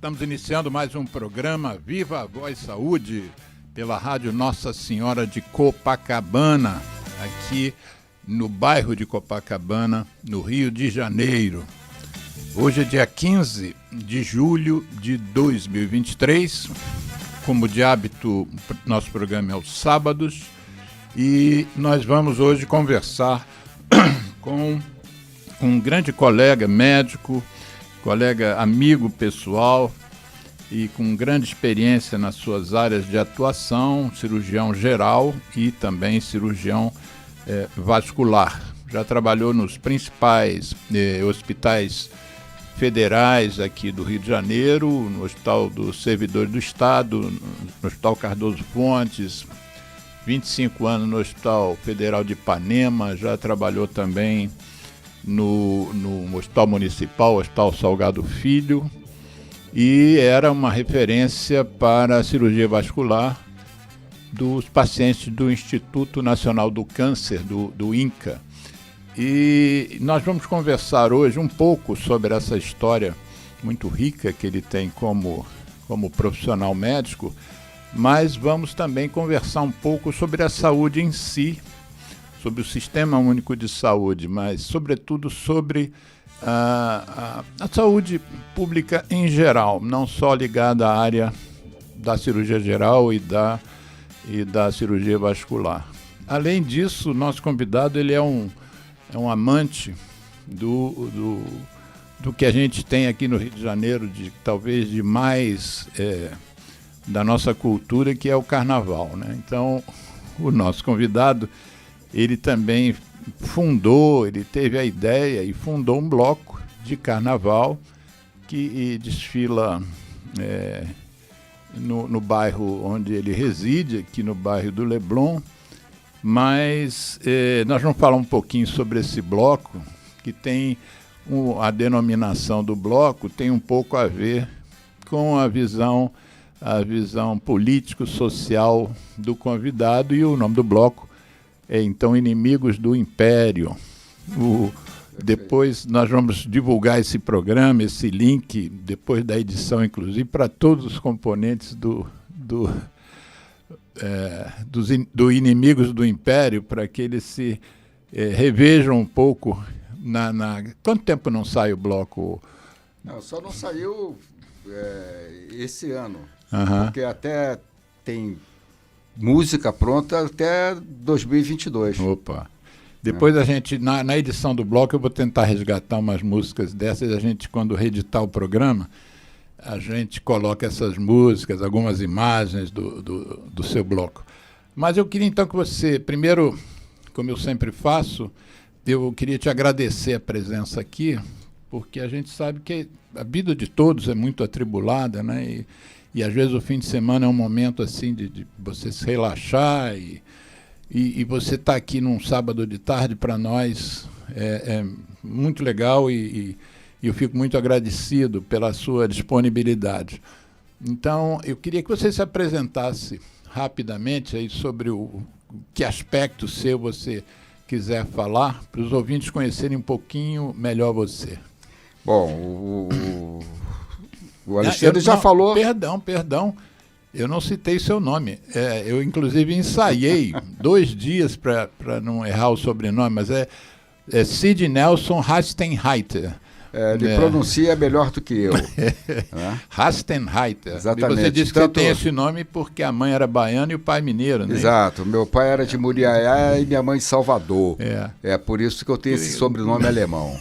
Estamos iniciando mais um programa Viva a Voz Saúde pela Rádio Nossa Senhora de Copacabana, aqui no bairro de Copacabana, no Rio de Janeiro. Hoje é dia 15 de julho de 2023. Como de hábito, nosso programa é aos sábados e nós vamos hoje conversar com um grande colega médico, colega amigo pessoal e com grande experiência nas suas áreas de atuação, cirurgião geral e também cirurgião vascular. Já trabalhou nos principais hospitais federais aqui do Rio de Janeiro, no Hospital dos Servidores do Estado, no Hospital Cardoso Fontes, 25 anos no Hospital Federal de Ipanema, já trabalhou também no Hospital Municipal, Hospital Salgado Filho, e era uma referência para a cirurgia vascular dos pacientes do Instituto Nacional do Câncer, do INCA. E nós vamos conversar hoje um pouco sobre essa história muito rica que ele tem como profissional médico, mas vamos também conversar um pouco sobre a saúde em si, sobre o Sistema Único de Saúde, mas sobretudo sobre a saúde pública em geral, não só ligada à área da cirurgia geral e da cirurgia vascular. Além disso, nosso convidado ele é um amante do que a gente tem aqui no Rio de Janeiro, talvez de mais da nossa cultura, que é o carnaval, né? Então, o nosso convidado, ele também ele teve a ideia e fundou um bloco de carnaval que desfila no bairro onde ele reside, aqui no bairro do Leblon. Mas nós vamos falar um pouquinho sobre esse bloco, que tem a denominação do bloco, tem um pouco a ver com a visão político-social do convidado, e o nome do bloco é então Inimigos do Império. Depois nós vamos divulgar esse programa, esse link, depois da edição, inclusive, para todos os componentes do Inimigos do Império, para que eles se revejam um pouco. Quanto tempo não sai o bloco? Não, só não saiu esse ano, porque até tem música pronta até 2022. Opa! Depois a gente, na edição do bloco, eu vou tentar resgatar umas músicas dessas. A gente, quando reeditar o programa, a gente coloca essas músicas, algumas imagens do seu bloco. Mas eu queria então que você, primeiro, como eu sempre faço, eu queria te agradecer a presença aqui, porque a gente sabe que a vida de todos é muito atribulada, né? E às vezes o fim de semana é um momento assim de você se relaxar e você estar aqui num sábado de tarde, para nós é muito legal e eu fico muito agradecido pela sua disponibilidade. Então, eu queria que você se apresentasse rapidamente aí sobre que aspecto seu você quiser falar, para os ouvintes conhecerem um pouquinho melhor você. Bom, o Alexandre já falou... Perdão, eu não citei seu nome. Eu, inclusive, ensaiei 2 dias para não errar o sobrenome, mas é Sid Nelson Hastenreiter. Ele pronuncia melhor do que eu. Hastenreiter. Exatamente. E você disse que tem esse nome porque a mãe era baiana e o pai mineiro, né? Exato. Meu pai era de Muriaé e minha mãe de Salvador. É por isso que eu tenho esse sobrenome alemão.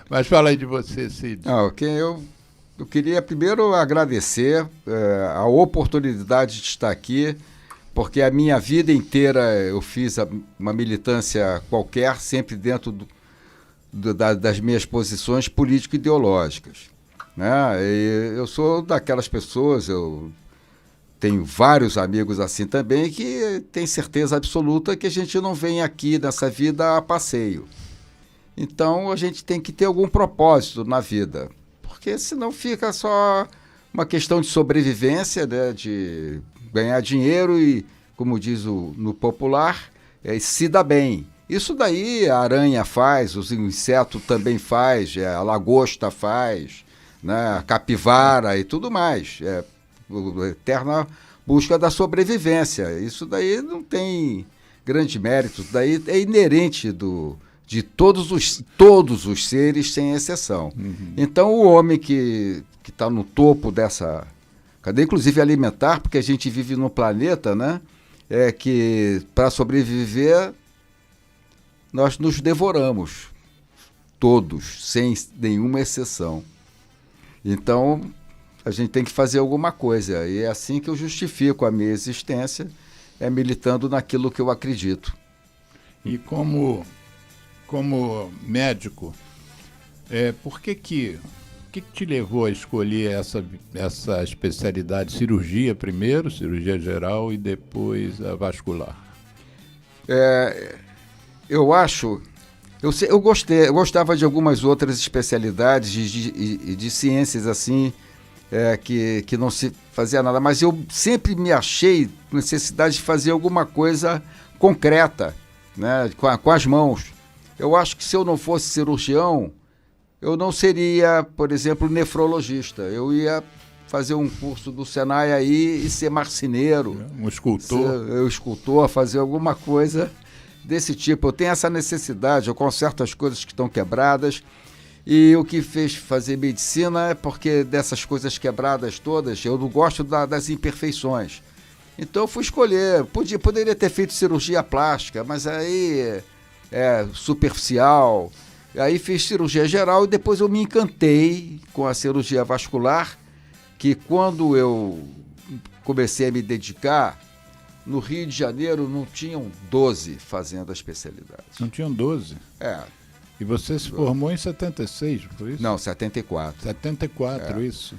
Mas fala aí de você, Cid. Eu queria primeiro agradecer a oportunidade de estar aqui, porque a minha vida inteira eu fiz uma militância qualquer, sempre dentro das minhas posições político-ideológicas, né? E eu sou daquelas pessoas, eu tenho vários amigos assim também, que têm certeza absoluta que a gente não vem aqui nessa vida a passeio. Então a gente tem que ter algum propósito na vida, porque senão fica só uma questão de sobrevivência, né, de ganhar dinheiro e, como diz no popular, se dar bem. Isso daí a aranha faz, os insetos também faz, a lagosta faz, né? A capivara e tudo mais. A eterna busca da sobrevivência. Isso daí não tem grande mérito, daí é inerente de todos os seres, sem exceção. Então, o homem que está no topo dessa cadeia, inclusive alimentar, porque a gente vive num planeta, né, que para sobreviver nós nos devoramos, todos, sem nenhuma exceção. Então, a gente tem que fazer alguma coisa, e é assim que eu justifico a minha existência, militando naquilo que eu acredito. E como médico, por que te levou a escolher essa especialidade? Cirurgia primeiro, cirurgia geral, e depois a vascular? Eu gostava de algumas outras especialidades de ciências assim, que não se fazia nada, mas eu sempre me achei necessidade de fazer alguma coisa concreta, né, com as mãos. Eu acho que se eu não fosse cirurgião, eu não seria, por exemplo, nefrologista. Eu ia fazer um curso do Senai aí e ser marceneiro. Um escultor. Escultor, fazer alguma coisa desse tipo. Eu tenho essa necessidade, eu conserto as coisas que estão quebradas. E o que fez fazer medicina é porque dessas coisas quebradas todas, eu não gosto das imperfeições. Então eu fui escolher, poderia ter feito cirurgia plástica, mas aí é superficial. Aí fiz cirurgia geral e depois eu me encantei com a cirurgia vascular, que quando eu comecei a me dedicar, no Rio de Janeiro não tinham 12 fazendo a especialidade. Não tinham 12? E você se formou em 76, foi isso? Não, 74. 74, isso.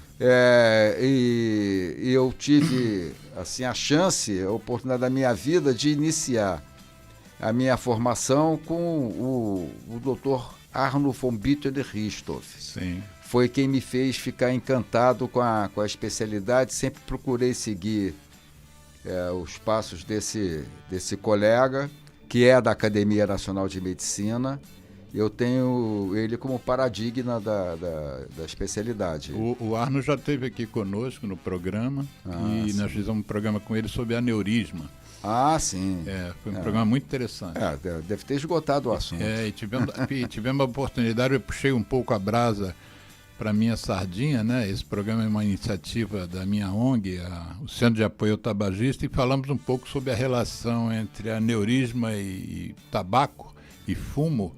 E eu tive assim, a chance, a oportunidade da minha vida de iniciar a minha formação com o Dr. Arno von Bitter-Richthofen. Sim. Foi quem me fez ficar encantado com a especialidade. Sempre procurei seguir os passos desse colega, que é da Academia Nacional de Medicina. Eu tenho ele como paradigma da especialidade. O Arno já esteve aqui conosco no programa e sim, nós fizemos um programa com ele sobre aneurisma. Sim. Foi um programa muito interessante. Deve ter esgotado o assunto. E tivemos a oportunidade, eu puxei um pouco a brasa para a minha sardinha, né? Esse programa é uma iniciativa da minha ONG, o Centro de Apoio ao Tabagista, e falamos um pouco sobre a relação entre aneurisma e tabaco e fumo.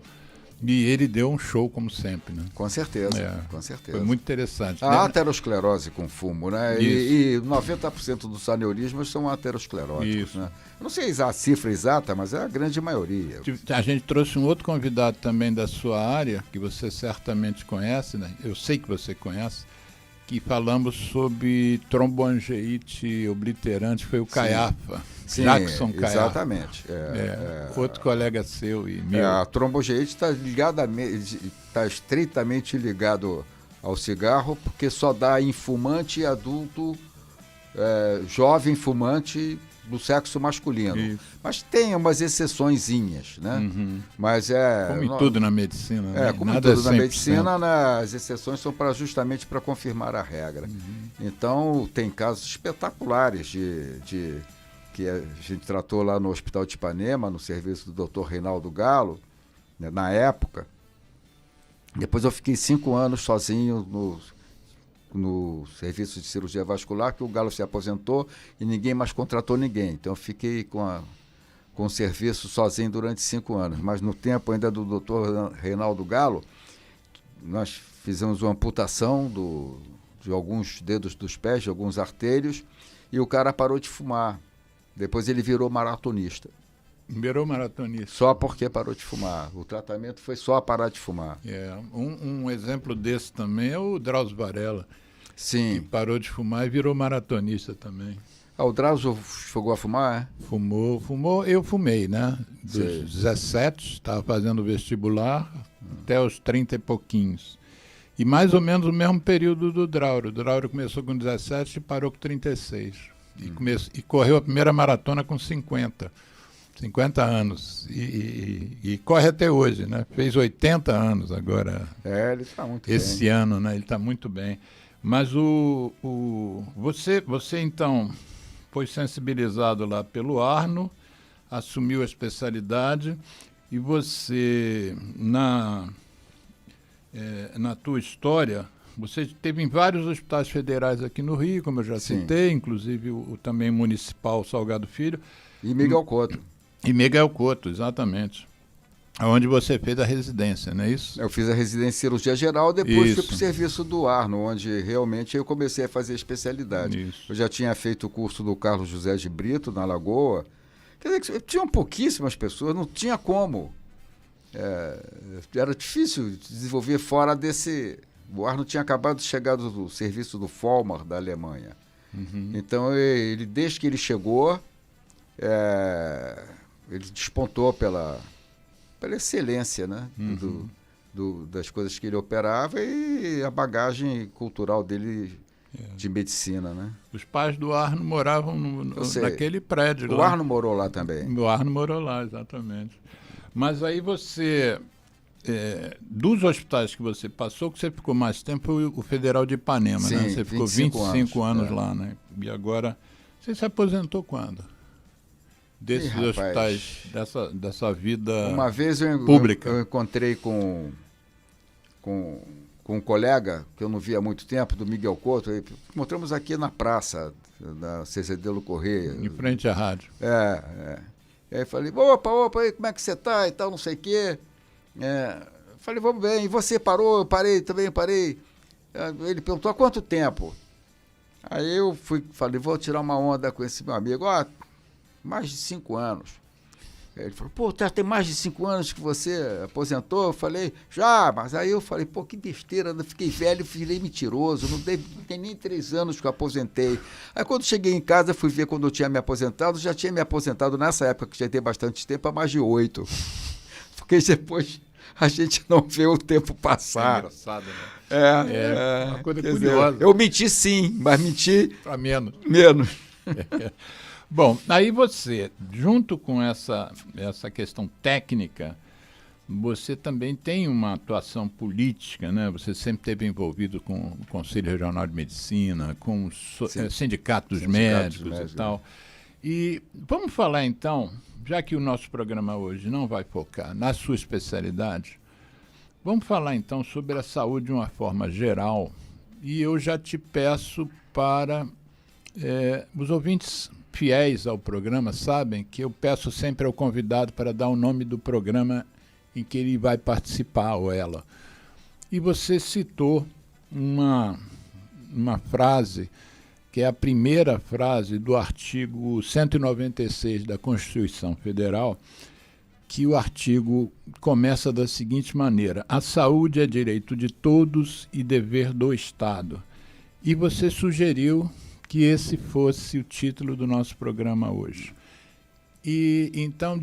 E ele deu um show, como sempre, né? Com certeza, com certeza. Foi muito interessante. A aterosclerose com fumo, né? E 90% dos aneurismas são ateroscleróticos, né? Eu não sei a cifra exata, mas é a grande maioria. A gente trouxe um outro convidado também da sua área, que você certamente conhece, né? Eu sei que você conhece, que falamos sobre tromboangeite obliterante, foi o Caiafa. Sim, Jackson Caiafa. Exatamente. Outro colega seu e meu. A tromboangeite está estritamente ligado ao cigarro, porque só dá em fumante adulto, jovem fumante do sexo masculino. Isso. Mas tem umas exceçõezinhas, né? Uhum. Mas como em tudo na medicina, né? Como em tudo na medicina, as exceções são justamente para confirmar a regra. Uhum. Então, tem casos espetaculares que a gente tratou lá no Hospital de Ipanema, no serviço do Dr. Reinaldo Galo, né, na época. Depois eu fiquei 5 anos sozinho no serviço de cirurgia vascular, que o Galo se aposentou e ninguém mais contratou ninguém. Então eu fiquei com o serviço sozinho durante 5 anos. Mas no tempo ainda do Dr. Reinaldo Galo, nós fizemos uma amputação de alguns dedos dos pés, de alguns artérios, e o cara parou de fumar. Depois ele virou maratonista. Virou maratonista. Só porque parou de fumar. O tratamento foi só parar de fumar. Um exemplo desse também é o Drauzio Varela. Sim. Que parou de fumar e virou maratonista também. O Drauzio chegou a fumar, Fumou. Eu fumei, né? Dos 17, estava fazendo vestibular, até os 30 e pouquinhos. E mais ou menos o mesmo período do Drauzio. O Drauzio começou com 17 e parou com 36. E correu a primeira maratona com 50. 50 anos. E corre até hoje, né? Fez 80 anos agora. Ele está muito esse bem. ano, né? Ele está muito bem. Mas você, então, foi sensibilizado lá pelo Arno, assumiu a especialidade e você, na tua história, você esteve em vários hospitais federais aqui no Rio, como eu já citei, inclusive o também municipal Salgado Filho. E Miguel Couto. E Miguel Couto, exatamente. Onde você fez a residência, não é isso? Eu fiz a residência em cirurgia geral, depois fui para o serviço do Arno, onde realmente eu comecei a fazer a especialidade. Isso. Eu já tinha feito o curso do Carlos José de Brito, na Lagoa. Quer dizer, tinham pouquíssimas pessoas, não tinha como. Era difícil desenvolver fora desse... O Arno tinha acabado de chegar do serviço do Vollmar, da Alemanha. Uhum. Então, desde que ele chegou, ele despontou pela excelência, né? Uhum. Das coisas que ele operava e a bagagem cultural dele de medicina, né? Os pais do Arno moravam naquele prédio. O Arno morou lá também. O Arno morou lá, exatamente. Mas aí você, dos hospitais que você passou, que você ficou mais tempo, foi o Federal de Ipanema, Sim, né? Você ficou 25 anos lá, né? E agora, você se aposentou quando? Desses hospitais, dessa vida uma vez pública. Eu encontrei com um colega que eu não via há muito tempo, do Miguel Couto. Encontramos aqui na praça da Cezedelo Corrêa. Em frente à rádio. E aí falei, opa, aí, como é que você tá e tal, não sei o quê. Falei, vamos bem. E você parou? Eu parei, também parei. Ele perguntou, há quanto tempo? Aí eu falei, vou tirar uma onda com esse meu amigo. Mais de 5 anos. Ele falou, tem mais de 5 anos que você aposentou? Eu falei, já, mas aí eu falei, que besteira, eu fiquei velho, virei mentiroso, não tem nem 3 anos que eu aposentei. Aí quando cheguei em casa, fui ver quando eu tinha me aposentado, já tinha me aposentado nessa época, que já tem bastante tempo, há mais de 8. Porque depois a gente não vê o tempo passar. É engraçado, né? Uma coisa curiosa. Dizer, eu menti sim, mas menti... Para menos. Bom, aí você, junto com essa questão técnica, você também tem uma atuação política, né? Você sempre esteve envolvido com o Conselho Regional de Medicina, com o Sindicato dos Médicos e tal. E vamos falar então, já que o nosso programa hoje não vai focar na sua especialidade, vamos falar então sobre a saúde de uma forma geral. E eu já te peço para os ouvintes fiéis ao programa sabem que eu peço sempre ao convidado para dar o nome do programa em que ele vai participar, ou ela. E você citou uma frase, que é a primeira frase do artigo 196 da Constituição Federal, que o artigo começa da seguinte maneira: a saúde é direito de todos e dever do Estado. E você sugeriu que esse fosse o título do nosso programa hoje. E então,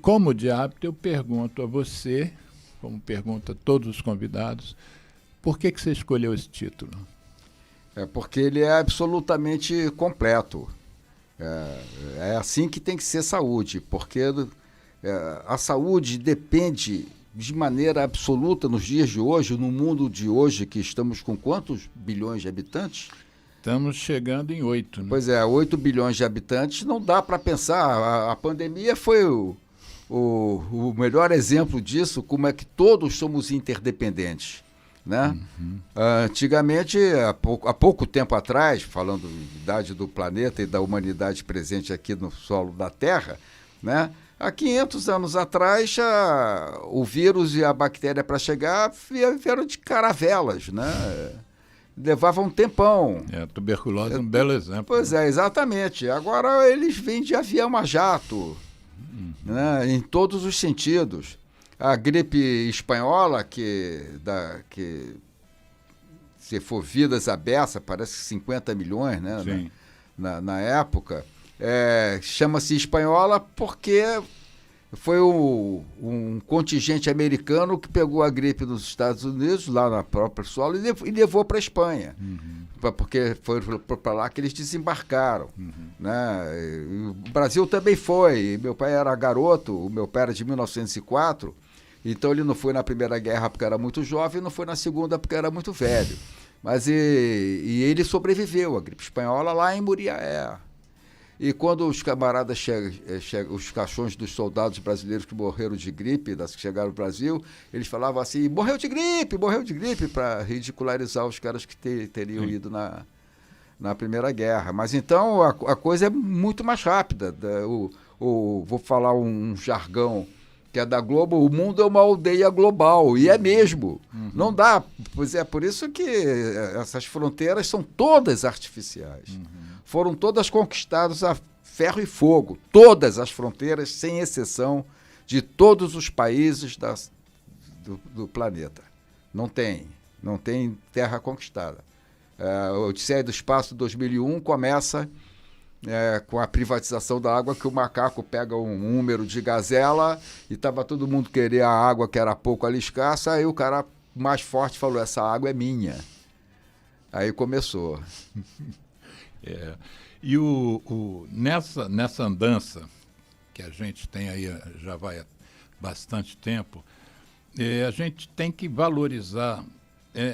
como de hábito, eu pergunto a você, como pergunto a todos os convidados, por que você escolheu esse título? Porque ele é absolutamente completo. É assim que tem que ser saúde, porque a saúde depende de maneira absoluta nos dias de hoje, no mundo de hoje, que estamos com quantos bilhões de habitantes? Estamos chegando em 8. Né? Pois 8 bilhões de habitantes, não dá para pensar. A pandemia foi o melhor exemplo disso, como é que todos somos interdependentes. Né? Uhum. Antigamente, há pouco tempo atrás, falando da idade do planeta e da humanidade presente aqui no solo da Terra, né? Há 500 anos atrás, o vírus e a bactéria para chegar vieram de caravelas, né? Levava um tempão. A tuberculose é um belo exemplo. Pois exatamente. Agora eles vêm de avião a jato, né, em todos os sentidos. A gripe espanhola, que se for vidas à beça, parece 50 milhões, né, na época, chama-se espanhola porque foi um contingente americano que pegou a gripe nos Estados Unidos, lá na própria solo, e levou para a Espanha. Porque foi para lá que eles desembarcaram. Né? O Brasil também foi. Meu pai era garoto, o meu pai era de 1904, então ele não foi na Primeira Guerra porque era muito jovem, não foi na Segunda porque era muito velho. Mas ele sobreviveu à gripe espanhola lá em Muriaé. E quando os camaradas os caixões dos soldados brasileiros que morreram de gripe, que chegaram no Brasil, eles falavam assim, morreu de gripe, para ridicularizar os caras que teriam ido na Primeira Guerra. Mas então a coisa é muito mais rápida. Vou falar um jargão que é da Globo, o mundo é uma aldeia global, e é mesmo. Não dá, pois é, por isso que essas fronteiras são todas artificiais. Foram todas conquistadas a ferro e fogo, todas as fronteiras, sem exceção, de todos os países do planeta. Não tem terra conquistada. A Odisseia do Espaço 2001 começa com a privatização da água, que o macaco pega um número de gazela e estava todo mundo querer a água que era pouco ali escassa, aí o cara mais forte falou, essa água é minha. Aí começou. E nessa andança que a gente tem aí, já vai há bastante tempo, a gente tem que valorizar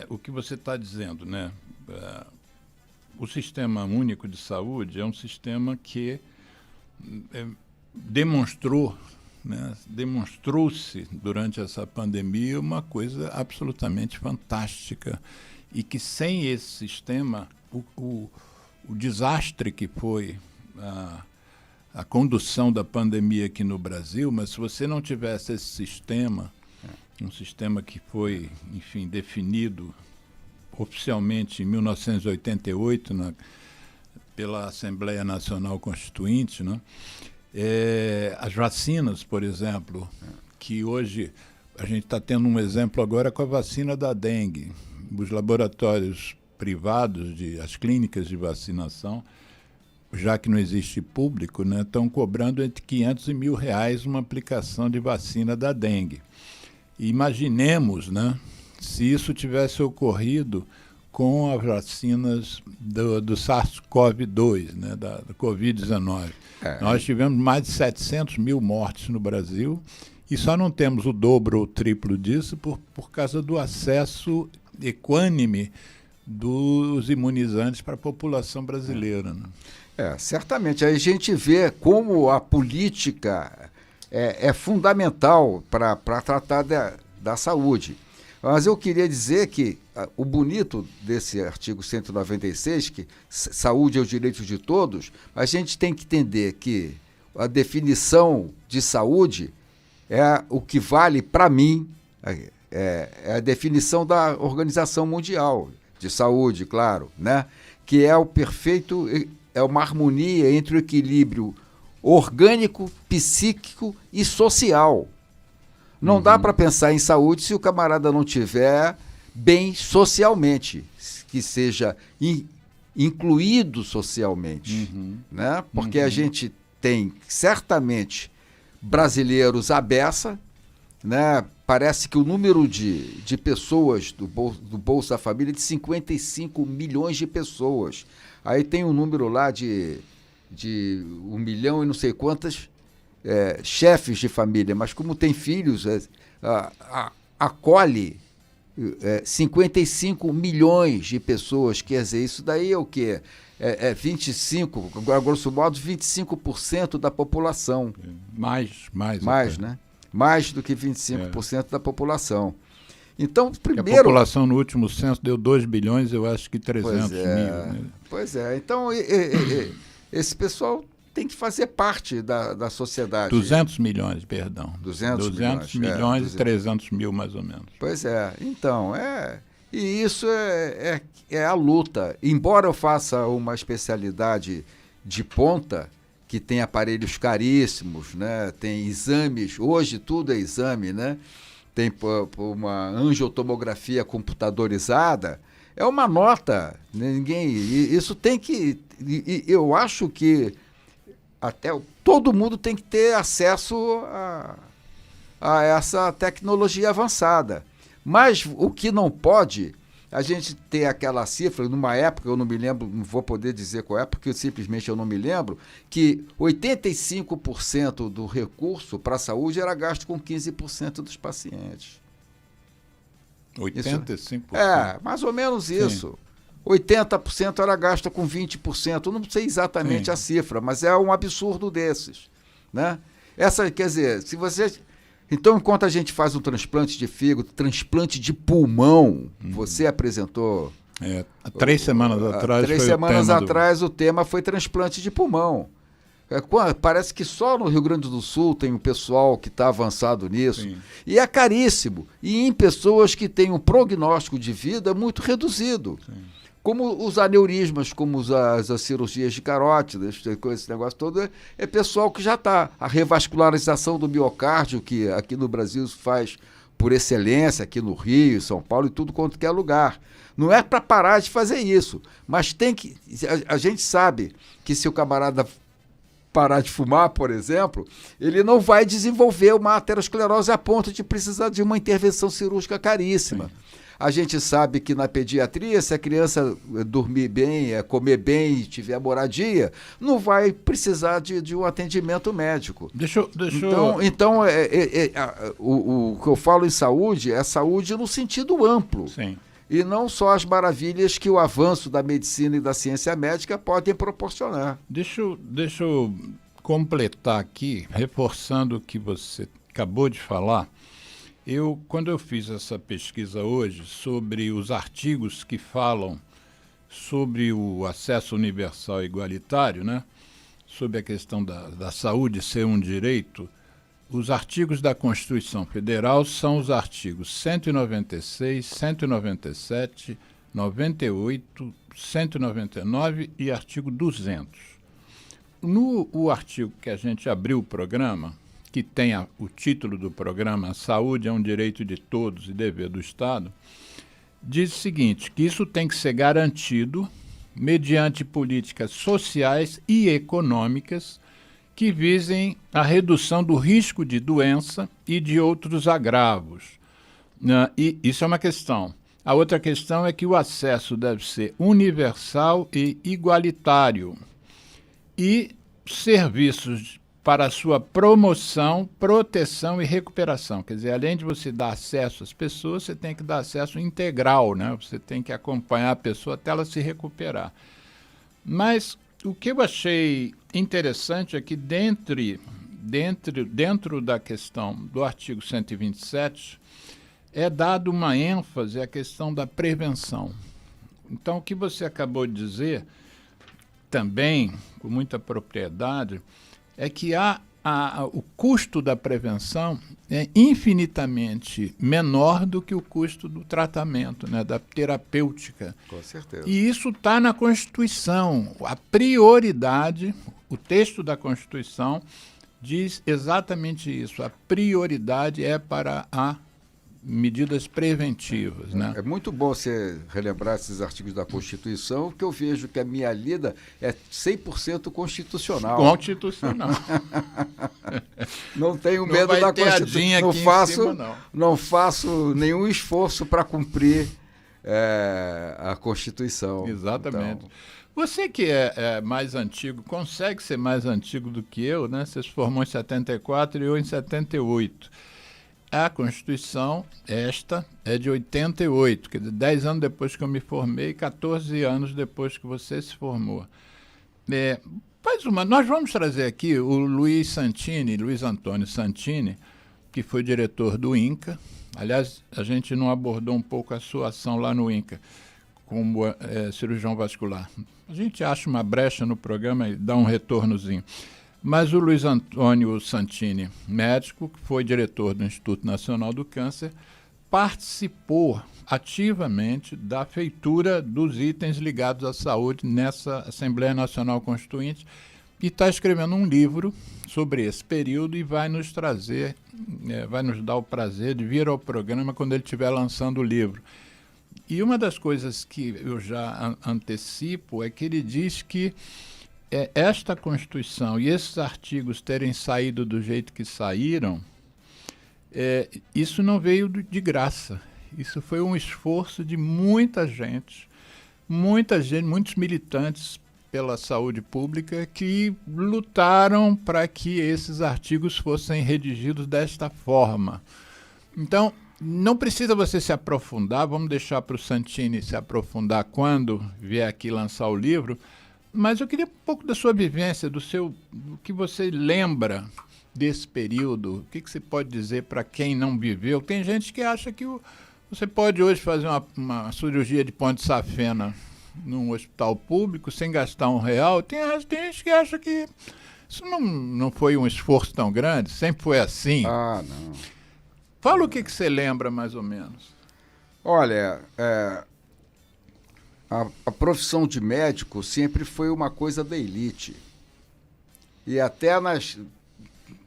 o que você está dizendo, né? O Sistema Único de Saúde é um sistema que demonstrou-se durante essa pandemia uma coisa absolutamente fantástica, e que sem esse sistema, o desastre que foi a condução da pandemia aqui no Brasil, mas se você não tivesse esse sistema, um sistema que foi, enfim, definido oficialmente em 1988 pela Assembleia Nacional Constituinte, né? As vacinas, por exemplo, que hoje a gente está tendo um exemplo agora com a vacina da dengue. Os laboratórios privados, as clínicas de vacinação, já que não existe público, né, estão cobrando entre R$500 e R$1.000 uma aplicação de vacina da dengue. E imaginemos, né, se isso tivesse ocorrido com as vacinas do SARS-CoV-2, né, da Covid-19. Nós tivemos mais de 700 mil mortes no Brasil e só não temos o dobro ou o triplo disso por causa do acesso equânime dos imunizantes para a população brasileira. Né? Certamente. Aí a gente vê como a política é fundamental para tratar da saúde. Mas eu queria dizer que o bonito desse artigo 196, que saúde é o direito de todos, a gente tem que entender que a definição de saúde é o que vale para mim, é a definição da Organização Mundial de Saúde, claro, né? Que é o perfeito, é uma harmonia entre o equilíbrio orgânico, psíquico e social. Não dá para pensar em saúde se o camarada não tiver bem socialmente, que seja incluído socialmente, né? Porque a gente tem certamente brasileiros à beça, né? Parece que o número de pessoas do Bolsa Família é de 55 milhões de pessoas. Aí tem um número lá de 1 milhão e não sei quantas chefes de família, mas como tem filhos, acolhe 55 milhões de pessoas. Quer dizer, isso daí é o quê? 25, grosso modo, 25% da população. Mais, né? Mais do que 25% da população. Então, primeiro... A população no último censo deu 2 bilhões, eu acho que 300 mil. Né? Pois é. Então, esse pessoal tem que fazer parte da sociedade. 200 milhões, perdão. 200 milhões e 300 mil, mais ou menos. Pois é. Então, e isso é a luta. Embora eu faça uma especialidade de ponta, que tem aparelhos caríssimos, né? Tem exames, hoje tudo é exame, né? Tem uma angiotomografia computadorizada, é uma nota, isso tem que... Eu acho que todo mundo tem que ter acesso a essa tecnologia avançada. Mas o que não pode, a gente ter aquela cifra, numa época, eu não me lembro, não vou poder dizer qual é, porque simplesmente eu não me lembro, que 85% do recurso para a saúde era gasto com 15% dos pacientes. 85%? Mais ou menos isso. Sim. 80% era gasto com 20%, não sei exatamente Sim. a cifra, mas é um absurdo desses, né? Quer dizer, se você... Então, enquanto a gente faz um transplante de fígado, transplante de pulmão, você apresentou... Há 3 semanas atrás. 3 semanas atrás o tema foi transplante de pulmão. Parece que só no Rio Grande do Sul tem um pessoal que está avançado nisso. Sim. E é caríssimo. E em pessoas que têm um prognóstico de vida muito reduzido. Sim. Como os aneurismas, como as cirurgias de carótidas, esse negócio todo, é pessoal que já está. A revascularização do miocárdio, que aqui no Brasil se faz por excelência, aqui no Rio, São Paulo e tudo quanto que é lugar. Não é para parar de fazer isso, mas tem que... A gente sabe que se o camarada parar de fumar, por exemplo, ele não vai desenvolver uma aterosclerose a ponto de precisar de uma intervenção cirúrgica caríssima. Sim. A gente sabe que na pediatria, se a criança dormir bem, comer bem e tiver moradia, não vai precisar de um atendimento médico. Então o que eu falo em saúde é saúde no sentido amplo. Sim. E não só as maravilhas que o avanço da medicina e da ciência médica podem proporcionar. Deixa eu completar aqui, reforçando o que você acabou de falar. Quando eu fiz essa pesquisa hoje sobre os artigos que falam sobre o acesso universal e igualitário, né, sobre a questão da saúde ser um direito, os artigos da Constituição Federal são os artigos 196, 197, 98, 199 e artigo 200. No artigo que a gente abriu o programa, que tem o título do programa, Saúde é um direito de todos e dever do Estado, diz o seguinte, que isso tem que ser garantido mediante políticas sociais e econômicas que visem a redução do risco de doença e de outros agravos. E isso é uma questão. A outra questão é que o acesso deve ser universal e igualitário e serviços para sua promoção, proteção e recuperação. Quer dizer, além de você dar acesso às pessoas, você tem que dar acesso integral, né? Você tem que acompanhar a pessoa até ela se recuperar. Mas o que eu achei interessante é que dentro da questão do artigo 127 é dado uma ênfase à questão da prevenção. Então, o que você acabou de dizer, também, com muita propriedade, é que o custo da prevenção é infinitamente menor do que o custo do tratamento, né, da terapêutica. Com certeza. E isso está na Constituição. A prioridade, o texto da Constituição diz exatamente isso. A prioridade é para medidas preventivas. Né? É muito bom você relembrar esses artigos da Constituição, que eu vejo que a minha lida é 100% constitucional. Constitucional. Não tenho medo da Constituição. Não faço nenhum esforço para cumprir a Constituição. Exatamente. Então, você que é mais antigo, consegue ser mais antigo do que eu, né? Você se formou em 74 e eu em 78. A Constituição, esta, é de 88, quer dizer, 10 anos depois que eu me formei, 14 anos depois que você se formou. Nós vamos trazer aqui o Luiz Antônio Santini, que foi diretor do INCA. Aliás, a gente não abordou um pouco a sua ação lá no INCA, como cirurgião vascular. A gente acha uma brecha no programa e dá um retornozinho. Mas o Luiz Antônio Santini, médico, que foi diretor do Instituto Nacional do Câncer, participou ativamente da feitura dos itens ligados à saúde nessa Assembleia Nacional Constituinte e está escrevendo um livro sobre esse período e vai nos dar o prazer de vir ao programa quando ele estiver lançando o livro. E uma das coisas que eu já antecipo é que ele diz que esta Constituição e esses artigos terem saído do jeito que saíram, isso não veio de graça. Isso foi um esforço de muita gente, muitos militantes pela saúde pública que lutaram para que esses artigos fossem redigidos desta forma. Então, não precisa você se aprofundar, vamos deixar para o Santini se aprofundar quando vier aqui lançar o livro, mas eu queria um pouco da sua vivência, do que você lembra desse período, o que você pode dizer para quem não viveu. Tem gente que acha que você pode hoje fazer uma cirurgia de ponte safena num hospital público sem gastar R$1. Tem gente que acha que isso não foi um esforço tão grande, sempre foi assim. Ah, não. Fala o que você lembra, mais ou menos. Olha, a profissão de médico sempre foi uma coisa da elite. E até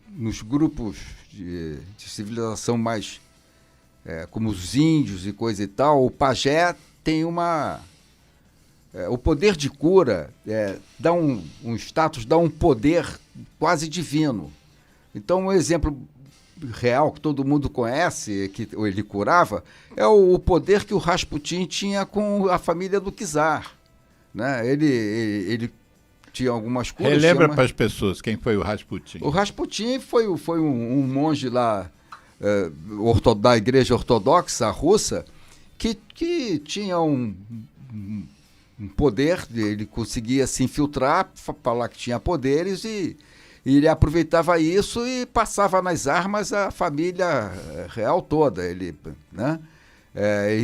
nos grupos de civilização mais, como os índios e coisa e tal, o pajé tem o poder de cura dá um status, dá um poder quase divino. Então, um exemplo real que todo mundo conhece, que ele curava, é o poder que o Rasputin tinha com a família do czar. Né? Ele tinha algumas curas. Relembra para as pessoas quem foi o Rasputin. O Rasputin foi um monge lá da igreja ortodoxa russa que tinha um poder, ele conseguia se infiltrar, falar que tinha poderes e ele aproveitava isso e passava nas armas a família real toda. Ele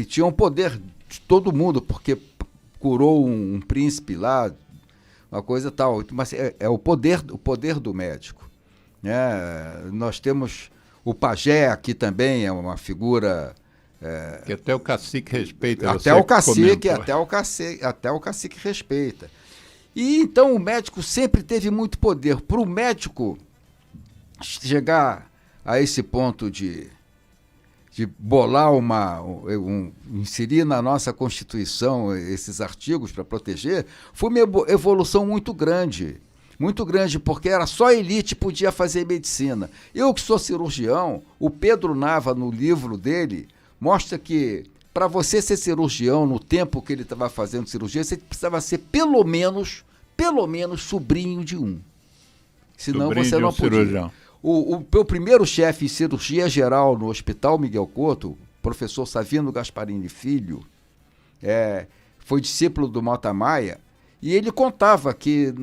tinha um poder de todo mundo, porque curou um príncipe lá, uma coisa tal. Mas é o poder do médico. Nós temos o pajé aqui também, é uma figura... que até o cacique respeita. Até o cacique respeita. E então o médico sempre teve muito poder. Para o médico chegar a esse ponto de bolar inserir na nossa Constituição esses artigos para proteger, foi uma evolução muito grande. Muito grande, porque era só a elite que podia fazer medicina. Eu que sou cirurgião, o Pedro Nava, no livro dele, mostra que para você ser cirurgião, no tempo que ele estava fazendo cirurgia, você precisava ser pelo menos sobrinho de um. Senão sobrinho você não podia. Cirurgião. O meu primeiro chefe em cirurgia geral no Hospital Miguel Couto, professor Savino Gasparini Filho, foi discípulo do Mota Maia, e ele contava que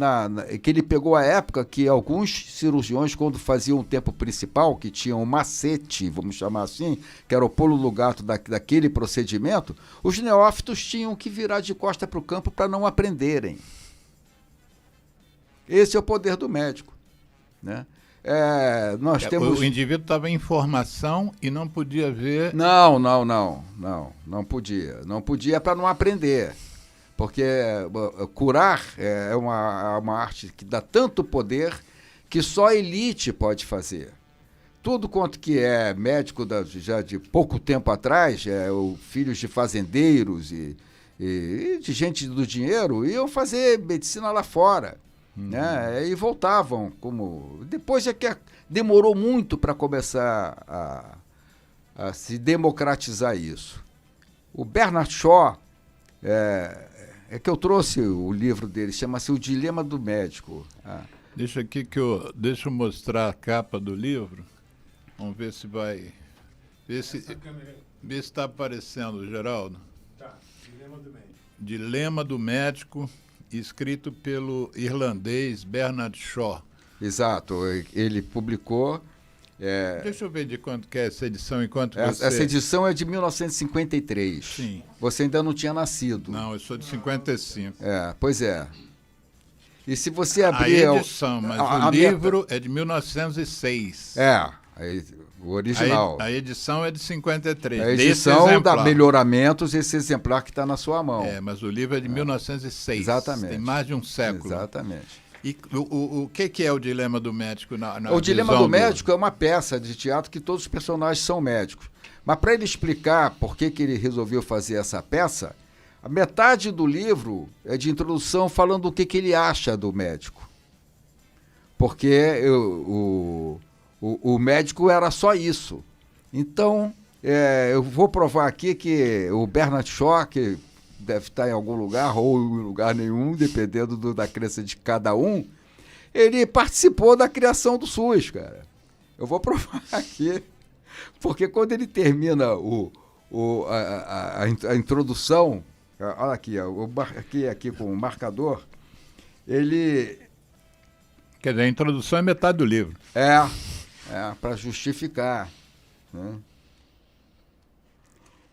ele pegou a época que alguns cirurgiões, quando faziam o tempo principal, que tinham um macete, vamos chamar assim, que era o pulo do gato daquele procedimento, os neófitos tinham que virar de costa para o campo para não aprenderem. Esse é o poder do médico. Né? O indivíduo estava em formação e não podia ver... Não podia. Não podia para não aprender. Porque curar é uma arte que dá tanto poder que só a elite pode fazer. Tudo quanto que é médico já de pouco tempo atrás, filhos de fazendeiros e de gente do dinheiro, iam fazer medicina lá fora. Né? E voltavam. Depois é que demorou muito para começar a se democratizar isso. O Bernard Shaw... que eu trouxe o livro dele, chama-se O Dilema do Médico. Deixa eu mostrar a capa do livro. Vamos ver se vai... Ver se está aparecendo, Geraldo. Tá, Dilema do Médico. Dilema do Médico, escrito pelo irlandês Bernard Shaw. Exato, ele publicou... Deixa eu ver de quanto que é essa edição, Essa edição é de 1953. Sim. Você ainda não tinha nascido. Não, eu sou de 55. Pois é. E se você abrir... A edição, mas o livro é de 1906. O original. A edição é de 53. A edição dá melhoramentos, esse exemplar que está na sua mão. Mas o livro é de 1906. Exatamente. Tem mais de um século. Exatamente. E o que é o Dilema do Médico? O Dilema do Médico é uma peça de teatro que todos os personagens são médicos. Mas para ele explicar por que ele resolveu fazer essa peça, A metade do livro é de introdução falando o que ele acha do médico. Porque o médico era só isso. Então, eu vou provar aqui que o Bernard Shaw, que deve estar em algum lugar ou em lugar nenhum, dependendo da crença de cada um, ele participou da criação do SUS, cara. Eu vou provar aqui, porque quando ele termina a introdução, olha aqui, aqui com o marcador, ele... Quer dizer, a introdução é metade do livro. Para justificar, né?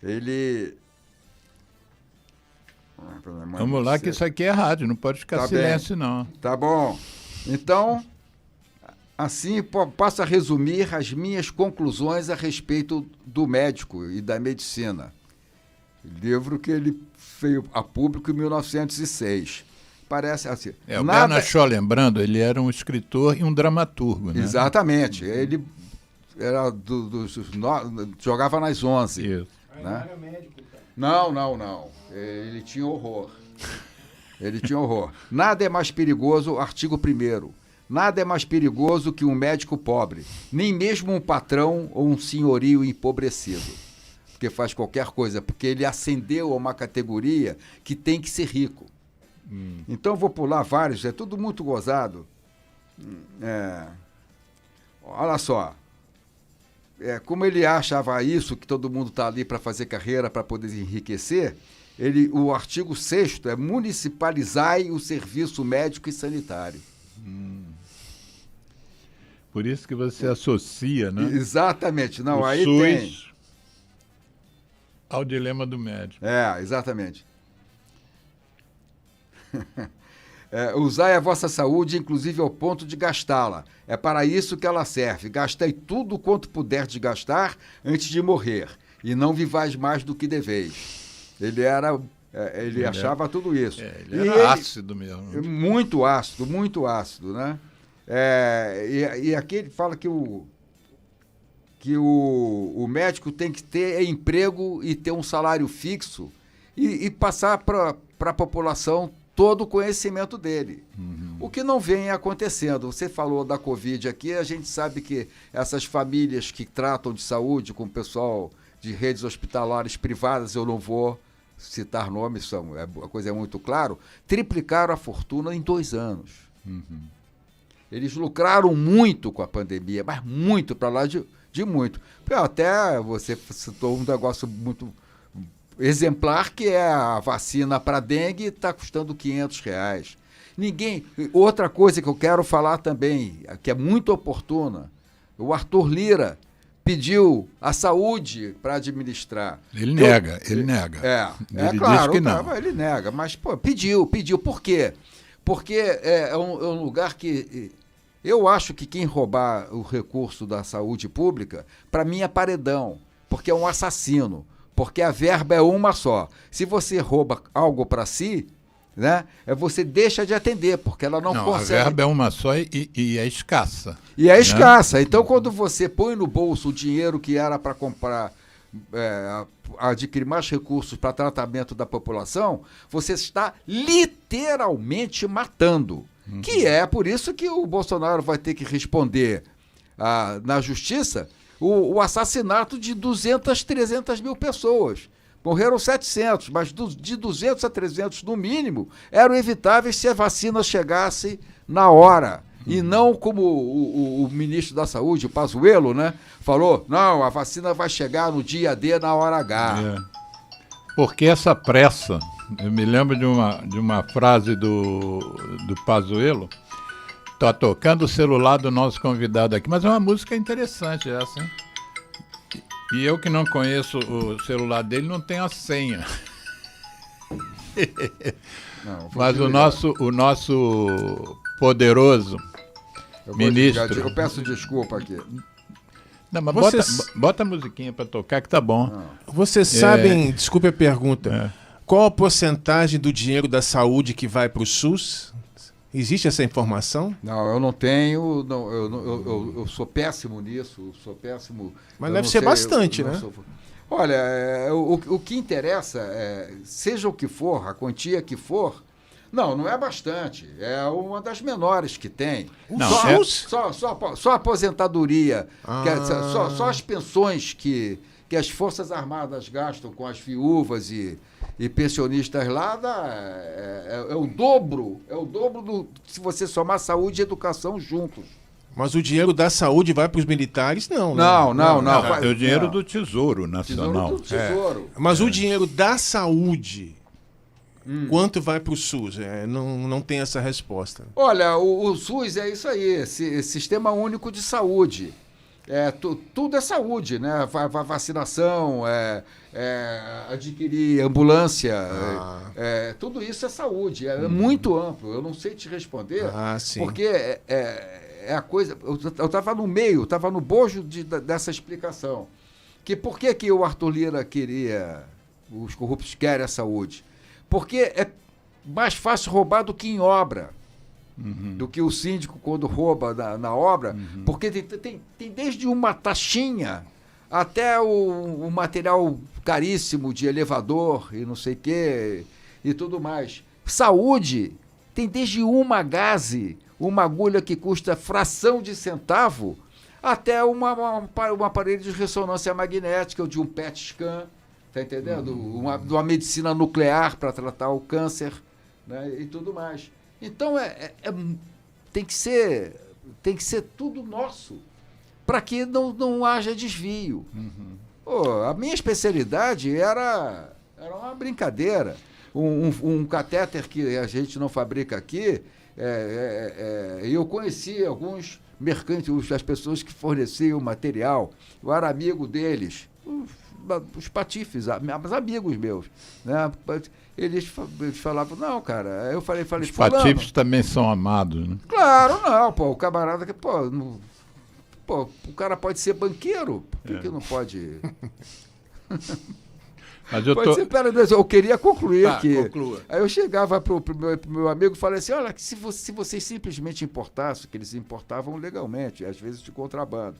Ele... Vamos lá, que isso aqui é rádio, não pode ficar silêncio, não. Tá bom. Então, assim, passo a resumir as minhas conclusões a respeito do médico e da medicina. Livro que ele veio a público em 1906. Parece assim. O Bernard Shaw, lembrando, ele era um escritor e um dramaturgo, né? Exatamente. Ele era jogava nas 11. Isso. Né? Não. Ele tinha horror. Nada é mais perigoso, artigo 1º. Nada é mais perigoso que um médico pobre, nem mesmo um patrão ou um senhorio empobrecido, porque faz qualquer coisa, porque ele ascendeu a uma categoria que tem que ser rico. Então, vou pular vários, é tudo muito gozado. Olha só. Como ele achava isso, que todo mundo está ali para fazer carreira, para poder enriquecer, o artigo 6º é municipalizai o serviço médico e sanitário. Por isso que você associa, né? Exatamente. Não, o aí SUS tem... ao dilema do médico. Exatamente. Usai a vossa saúde, inclusive ao ponto de gastá-la. É para isso que ela serve. Gastei tudo quanto puder de gastar antes de morrer, e não vivais mais do que deveis. Ele achava tudo isso. Ele era ácido mesmo. Muito ácido, né? E aqui ele fala que o médico tem que ter emprego e ter um salário fixo e passar para a população todo o conhecimento dele. O que não vem acontecendo. Você falou da Covid aqui, a gente sabe que essas famílias que tratam de saúde com o pessoal de redes hospitalares privadas, eu não vou citar nomes, a coisa é muito claro, triplicaram a fortuna em 2 anos. Eles lucraram muito com a pandemia, mas muito, para lá de muito. Até você citou um negócio muito exemplar, que é a vacina para dengue, está custando R$500. Outra coisa que eu quero falar também, que é muito oportuna, o Arthur Lira pediu a saúde para administrar. Ele nega. Ele Claro, diz que não. Ele nega, mas pediu. Por quê? Porque é um lugar que... Eu acho que quem roubar o recurso da saúde pública, para mim é paredão, porque é um assassino, porque a verba é uma só. Se você rouba algo para si, né, você deixa de atender, porque ela não consegue. A verba é uma só e é escassa. E é escassa. Então, quando você põe no bolso o dinheiro que era para comprar, adquirir mais recursos para tratamento da população, você está literalmente matando. Que é por isso que o Bolsonaro vai ter que responder na justiça o assassinato de 200, 300 mil pessoas. Morreram 700, mas de 200 a 300 no mínimo eram evitáveis se a vacina chegasse na hora. E não como o ministro da Saúde, o Pazuello, né, falou, não, a vacina vai chegar no dia D, na hora H. Porque essa pressa, eu me lembro de uma frase do Pazuello, tá tocando o celular do nosso convidado aqui, mas é uma música interessante essa, hein? E eu que não conheço o celular dele, não tenho a senha. Mas o nosso poderoso ministro... Eu peço desculpa aqui. Não, mas bota a musiquinha para tocar que tá bom. Vocês sabem, desculpe a pergunta, qual a porcentagem do dinheiro da saúde que vai para o SUS? Existe essa informação? Não, eu não tenho, eu sou péssimo nisso, sou péssimo. Mas deve ser bastante, né? Olha, o que interessa, seja o que for, a quantia que for, não é bastante. É uma das menores que tem. Não, Só a aposentadoria, só as pensões que as Forças Armadas gastam com as viúvas e pensionistas lá é o dobro se você somar saúde e educação juntos. Mas o dinheiro da saúde vai para os militares? Não. Não. É o dinheiro do Tesouro Nacional. Tesouro. Mas o dinheiro da saúde, quanto vai para o SUS? Não tem essa resposta. Olha, o SUS é isso aí, Sistema Único de Saúde. Tudo é saúde, né? Vacinação, adquirir ambulância, tudo isso é saúde. É muito amplo. Eu não sei te responder, sim. porque é a coisa. Eu estava no meio, estava no bojo dessa explicação. Que por que o Arthur Lira queria, os corruptos querem a saúde? Porque é mais fácil roubar do que em obra. Do que o síndico quando rouba na obra, porque tem desde uma taxinha até o material caríssimo de elevador e não sei o quê e tudo mais. Saúde tem desde uma gaze, uma agulha que custa fração de centavo, até um aparelho de ressonância magnética ou de um PET scan, tá entendendo? Uma medicina nuclear para tratar o câncer, né, e tudo mais. Então, tem que ser tudo nosso, para que não haja desvio. A minha especialidade era uma brincadeira. Um catéter que a gente não fabrica aqui, eu conheci alguns mercantes, as pessoas que forneciam material, eu era amigo deles, os patifes, amigos meus, né? Eles falavam, não, cara. Eu falei, os patifes também são amados, né? Claro, não, pô. O camarada que, o cara pode ser banqueiro. Por que não pode? Mas eu queria concluir aqui. Conclua. Aí eu chegava pro meu amigo e falei assim, olha, se vocês simplesmente importassem, que eles importavam legalmente, às vezes de contrabando.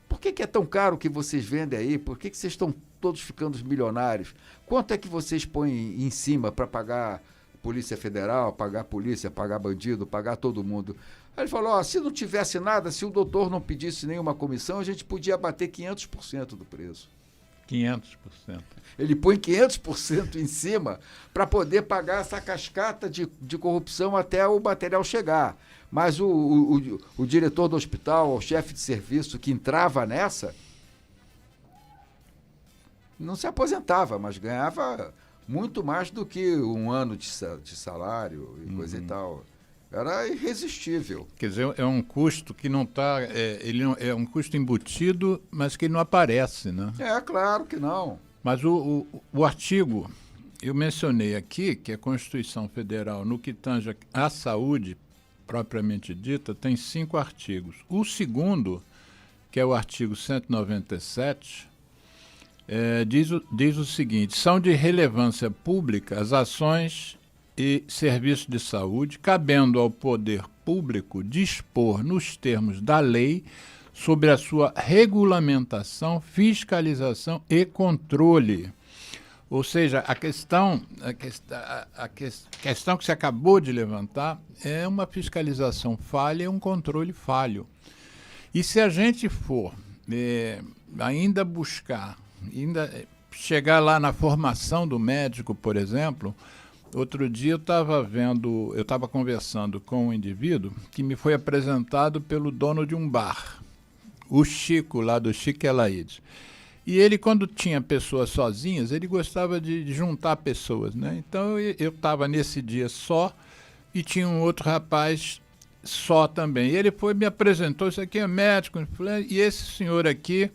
Por que é tão caro que vocês vendem aí? Por que vocês estão todos ficando milionários? Quanto é que vocês põem em cima para pagar Polícia Federal, pagar polícia, pagar bandido, pagar todo mundo? Aí ele falou, se não tivesse nada, se o doutor não pedisse nenhuma comissão, a gente podia bater 500% do preço. 500%. Ele põe 500% em cima para poder pagar essa cascata de corrupção até o material chegar. Mas o diretor do hospital, o chefe de serviço que entrava nessa, não se aposentava, mas ganhava muito mais do que um ano de salário e coisa e tal. Era irresistível. Quer dizer, é um custo que não está... é um custo embutido, mas que não aparece, né? Claro que não. Mas o artigo, eu mencionei aqui, que a Constituição Federal, no que tange à saúde, propriamente dita, tem 5 artigos. O segundo, que é o artigo 197, diz o seguinte: são de relevância pública as ações e serviços de saúde, cabendo ao poder público dispor, nos termos da lei, sobre a sua regulamentação, fiscalização e controle. Ou seja, a questão que se acabou de levantar é uma fiscalização falha e um controle falho. E se a gente for ainda buscar, chegar lá na formação do médico, por exemplo, outro dia eu estava conversando com um indivíduo que me foi apresentado pelo dono de um bar, o Chico, lá do Chiquelaide. E ele, quando tinha pessoas sozinhas, ele gostava de juntar pessoas, né? Então, eu estava nesse dia só e tinha um outro rapaz só também. E ele me apresentou, isso aqui é médico, e esse senhor aqui,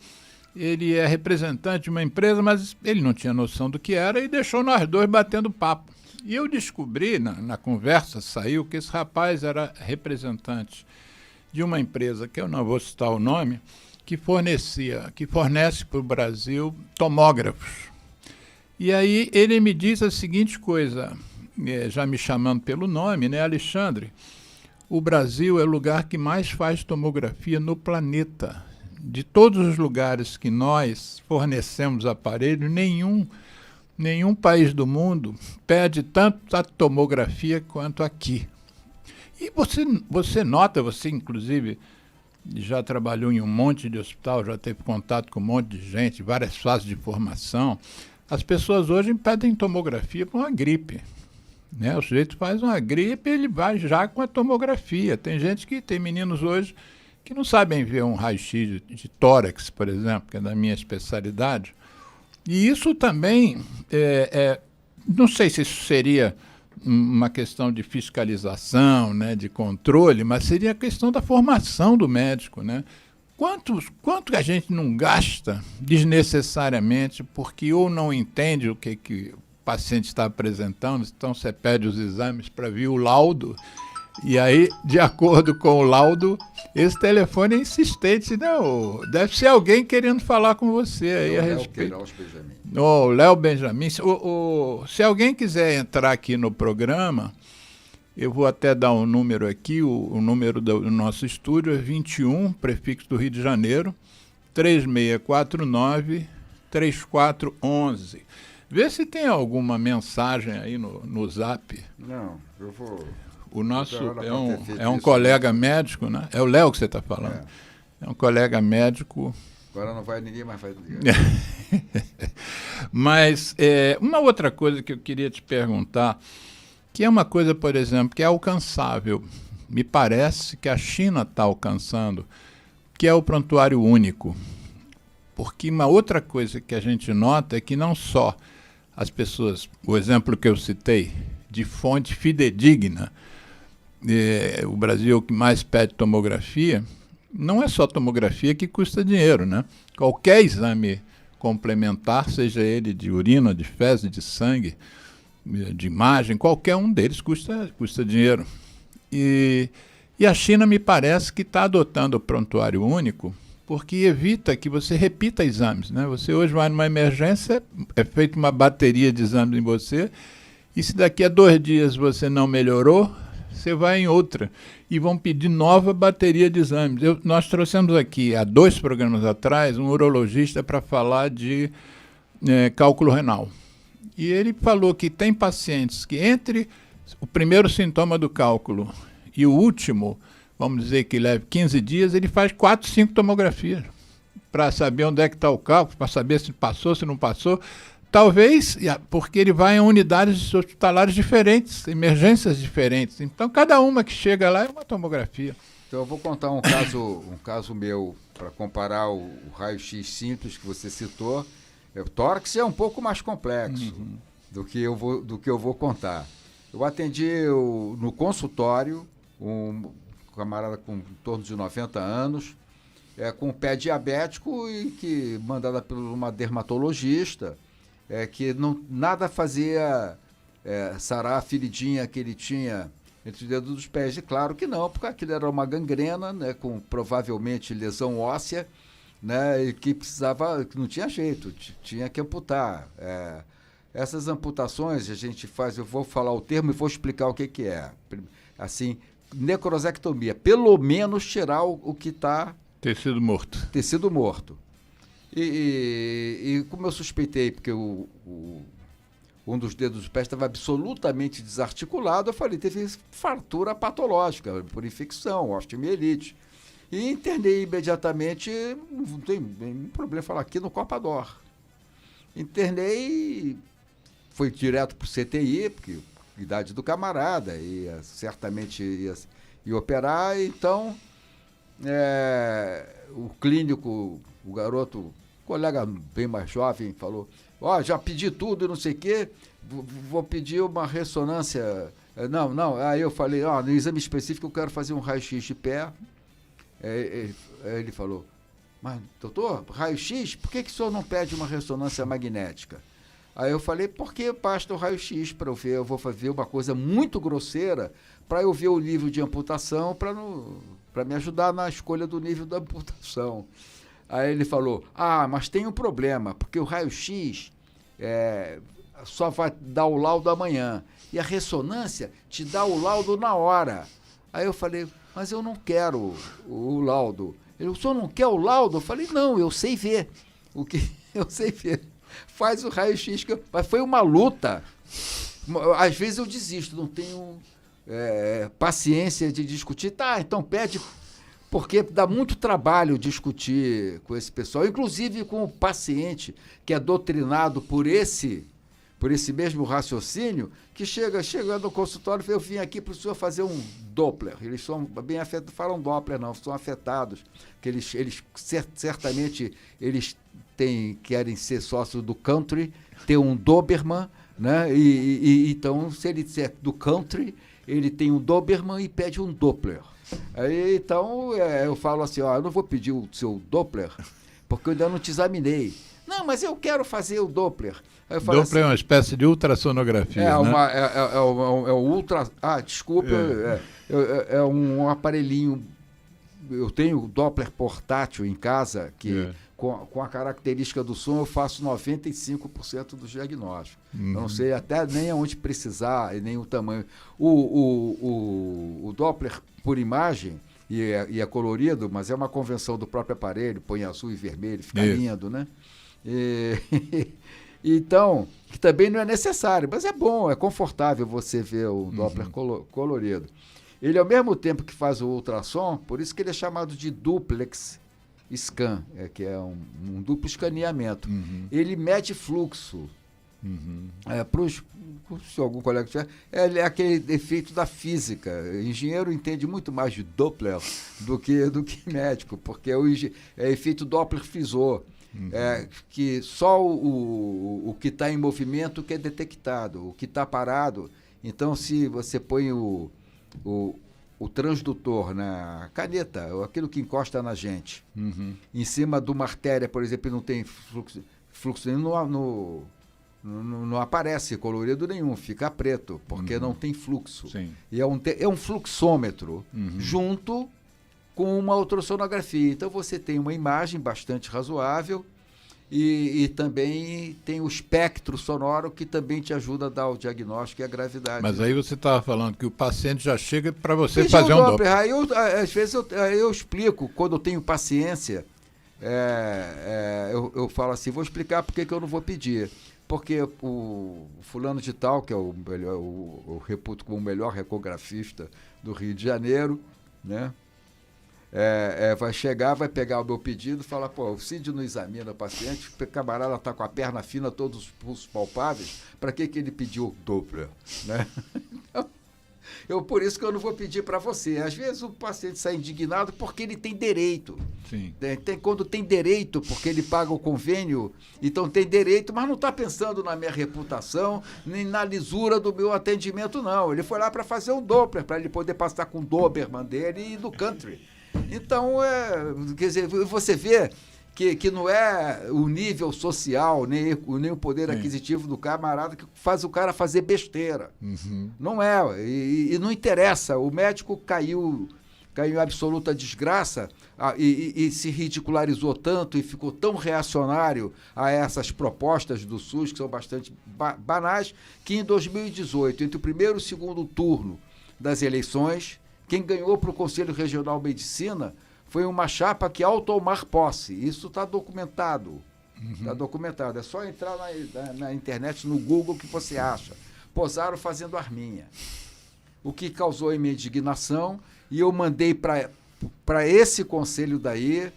ele é representante de uma empresa, mas ele não tinha noção do que era e deixou nós dois batendo papo. E eu descobri, na conversa, saiu que esse rapaz era representante de uma empresa, que eu não vou citar o nome, que fornece para o Brasil tomógrafos. E aí ele me diz a seguinte coisa, já me chamando pelo nome, né, Alexandre, o Brasil é o lugar que mais faz tomografia no planeta. de todos os lugares que nós fornecemos aparelho, nenhum país do mundo pede tanto a tomografia quanto aqui. E você nota, você inclusive já trabalhou em um monte de hospital, já teve contato com um monte de gente, várias fases de formação. As pessoas hoje pedem tomografia para uma gripe. Né? O sujeito faz uma gripe, ele vai já com a tomografia. Tem meninos hoje que não sabem ver um raio-x de tórax, por exemplo, que é da minha especialidade. E isso também, não sei se isso seria uma questão de fiscalização, né, de controle, mas seria a questão da formação do médico, né? Quanto a gente não gasta desnecessariamente porque ou não entende o que o paciente está apresentando, então você pede os exames para ver o laudo, e aí, de acordo com o laudo, esse telefone é insistente, não, deve ser alguém querendo falar com você aí a respeito. O Léo Benjamin. Se alguém quiser entrar aqui no programa, eu vou até dar um número aqui, o número do nosso estúdio é 21, prefixo do Rio de Janeiro, 3649-3411. Vê se tem alguma mensagem aí no Zap. Não, eu vou... O nosso é um colega médico, né? É o Léo que você está falando. É um colega médico. Agora não vai ninguém mais fazer. Mas uma outra coisa que eu queria te perguntar, que é uma coisa, por exemplo, que é alcançável, me parece que a China está alcançando, que é o prontuário único. Porque uma outra coisa que a gente nota é que não só as pessoas, o exemplo que eu citei, de fonte fidedigna, o Brasil que mais pede tomografia, não é só tomografia que custa dinheiro, né? Qualquer exame complementar, seja ele de urina, de fezes, de sangue, de imagem, qualquer um deles custa dinheiro. E a China me parece que está adotando o prontuário único porque evita que você repita exames, né? Você hoje vai numa emergência, é feita uma bateria de exames em você, e se daqui a 2 dias você não melhorou, você vai em outra e vão pedir nova bateria de exames. Nós trouxemos aqui, há 2 programas atrás, um urologista para falar de cálculo renal. E ele falou que tem pacientes que entre o primeiro sintoma do cálculo e o último, vamos dizer que leve 15 dias, ele faz 4, 5 tomografias para saber onde é que está o cálculo, para saber se passou, se não passou. Talvez porque ele vai em unidades hospitalares diferentes, emergências diferentes. Então, cada uma que chega lá é uma tomografia. Então, eu vou contar um caso meu para comparar o raio-x simples que você citou. O tórax é um pouco mais complexo do que eu vou contar. Eu atendi no consultório um camarada com em torno de 90 anos, com o pé diabético e que mandada por uma dermatologista, que nada fazia sarar a feridinha que ele tinha entre os dedos dos pés. E claro que não, porque aquilo era uma gangrena, né, com provavelmente lesão óssea, né, e que não tinha jeito, tinha que amputar. Essas amputações a gente faz, eu vou falar o termo e vou explicar o que é. Assim, necrosectomia, pelo menos tirar o que está... Tecido morto. E como eu suspeitei, porque um dos dedos dos pés estava absolutamente desarticulado, eu falei, teve fratura patológica, por infecção, osteomielite. E internei imediatamente, não tem nenhum problema falar aqui no Copador. Internei, foi direto para o CTI, porque idade do camarada, certamente ia operar, então o clínico, o garoto, colega bem mais jovem, falou, já pedi tudo e não sei o quê, vou pedir uma ressonância. Não, aí eu falei, no exame específico eu quero fazer um raio-x de pé. Ele falou, mas doutor, raio-x, por que o senhor não pede uma ressonância magnética? Aí eu falei, porque basta o raio-x para eu ver, eu vou fazer uma coisa muito grosseira para eu ver o nível de amputação, para me ajudar na escolha do nível da amputação. Aí ele falou, mas tem um problema, porque o raio-x só vai dar o laudo amanhã, e a ressonância te dá o laudo na hora. Aí eu falei, mas eu não quero o laudo, O senhor não quer o laudo? Eu falei, não, eu sei ver. O que eu sei ver. Faz o raio-x. Mas foi uma luta. Às vezes eu desisto, não tenho paciência de discutir. Tá, então pede, porque dá muito trabalho discutir com esse pessoal, inclusive com o paciente que é doutrinado por esse mesmo raciocínio, que chega no consultório e fala, eu vim aqui para o senhor fazer um Doppler. Eles são bem afetados, falam Doppler não, são afetados, que eles certamente eles querem ser sócios do country, ter um Doberman, né? E então, se ele é do country, ele tem um Doberman e pede um Doppler. Aí, então, eu falo assim, eu não vou pedir o seu Doppler, porque eu ainda não te examinei. Não, mas eu quero fazer o Doppler. Doppler assim, é uma espécie de ultrassonografia, né? É o ultra... desculpa, é um aparelhinho... Eu tenho Doppler portátil em casa, que com a característica do som eu faço 95% dos diagnósticos. Eu não sei até nem aonde precisar e nem o tamanho. O Doppler por imagem, e é colorido, mas é uma convenção do próprio aparelho, põe azul e vermelho, fica lindo, né? Então, que também não é necessário, mas é bom, é confortável você ver o Doppler colorido. Ele, ao mesmo tempo que faz o ultrassom, por isso que ele é chamado de duplex scan, que é um duplo escaneamento. Ele mede fluxo. Se algum colega tiver, é aquele efeito da física. O engenheiro entende muito mais de Doppler do que médico, porque é efeito Doppler-Fizeau. Que só o que está em movimento que é detectado, o que está parado. Então, se você põe o transdutor na caneta, aquilo que encosta na gente, em cima de uma artéria, por exemplo, não tem fluxo não aparece colorido nenhum, fica preto, porque não tem fluxo. Sim. E é um fluxômetro junto com uma ultrassonografia. Então você tem uma imagem bastante razoável e também tem o espectro sonoro que também te ajuda a dar o diagnóstico e a gravidade. Mas aí você estava falando que o paciente já chega para você fazer um Doppler. Às vezes eu explico, quando eu tenho paciência, eu falo assim, vou explicar por que eu não vou pedir. Porque o fulano de tal, que é o reputo como o melhor ecografista do Rio de Janeiro, né? Vai chegar, vai pegar o meu pedido e falar, o Cid não examina o paciente, o camarada está com a perna fina, todos os pulsos palpáveis, para que ele pediu Doppler? Né? Por isso que eu não vou pedir para você. Às vezes o paciente sai indignado porque ele tem direito. Sim. Quando tem direito, porque ele paga o convênio, então tem direito, mas não está pensando na minha reputação, nem na lisura do meu atendimento, não. Ele foi lá para fazer um Doppler, para ele poder passar com o Doberman dele e do country. Então, quer dizer, você vê que não é o nível social, nem o poder aquisitivo do camarada que faz o cara fazer besteira. Não é, e não interessa. O médico caiu em absoluta desgraça e se ridicularizou tanto e ficou tão reacionário a essas propostas do SUS, que são bastante banais, que em 2018, entre o primeiro e o segundo turno das eleições, quem ganhou para o Conselho Regional de Medicina foi uma chapa que, ao tomar posse, isso está documentado. Está documentado. É só entrar na internet, no Google, que você acha. Posaram fazendo arminha. O que causou a minha indignação, e eu mandei para esse conselho daí,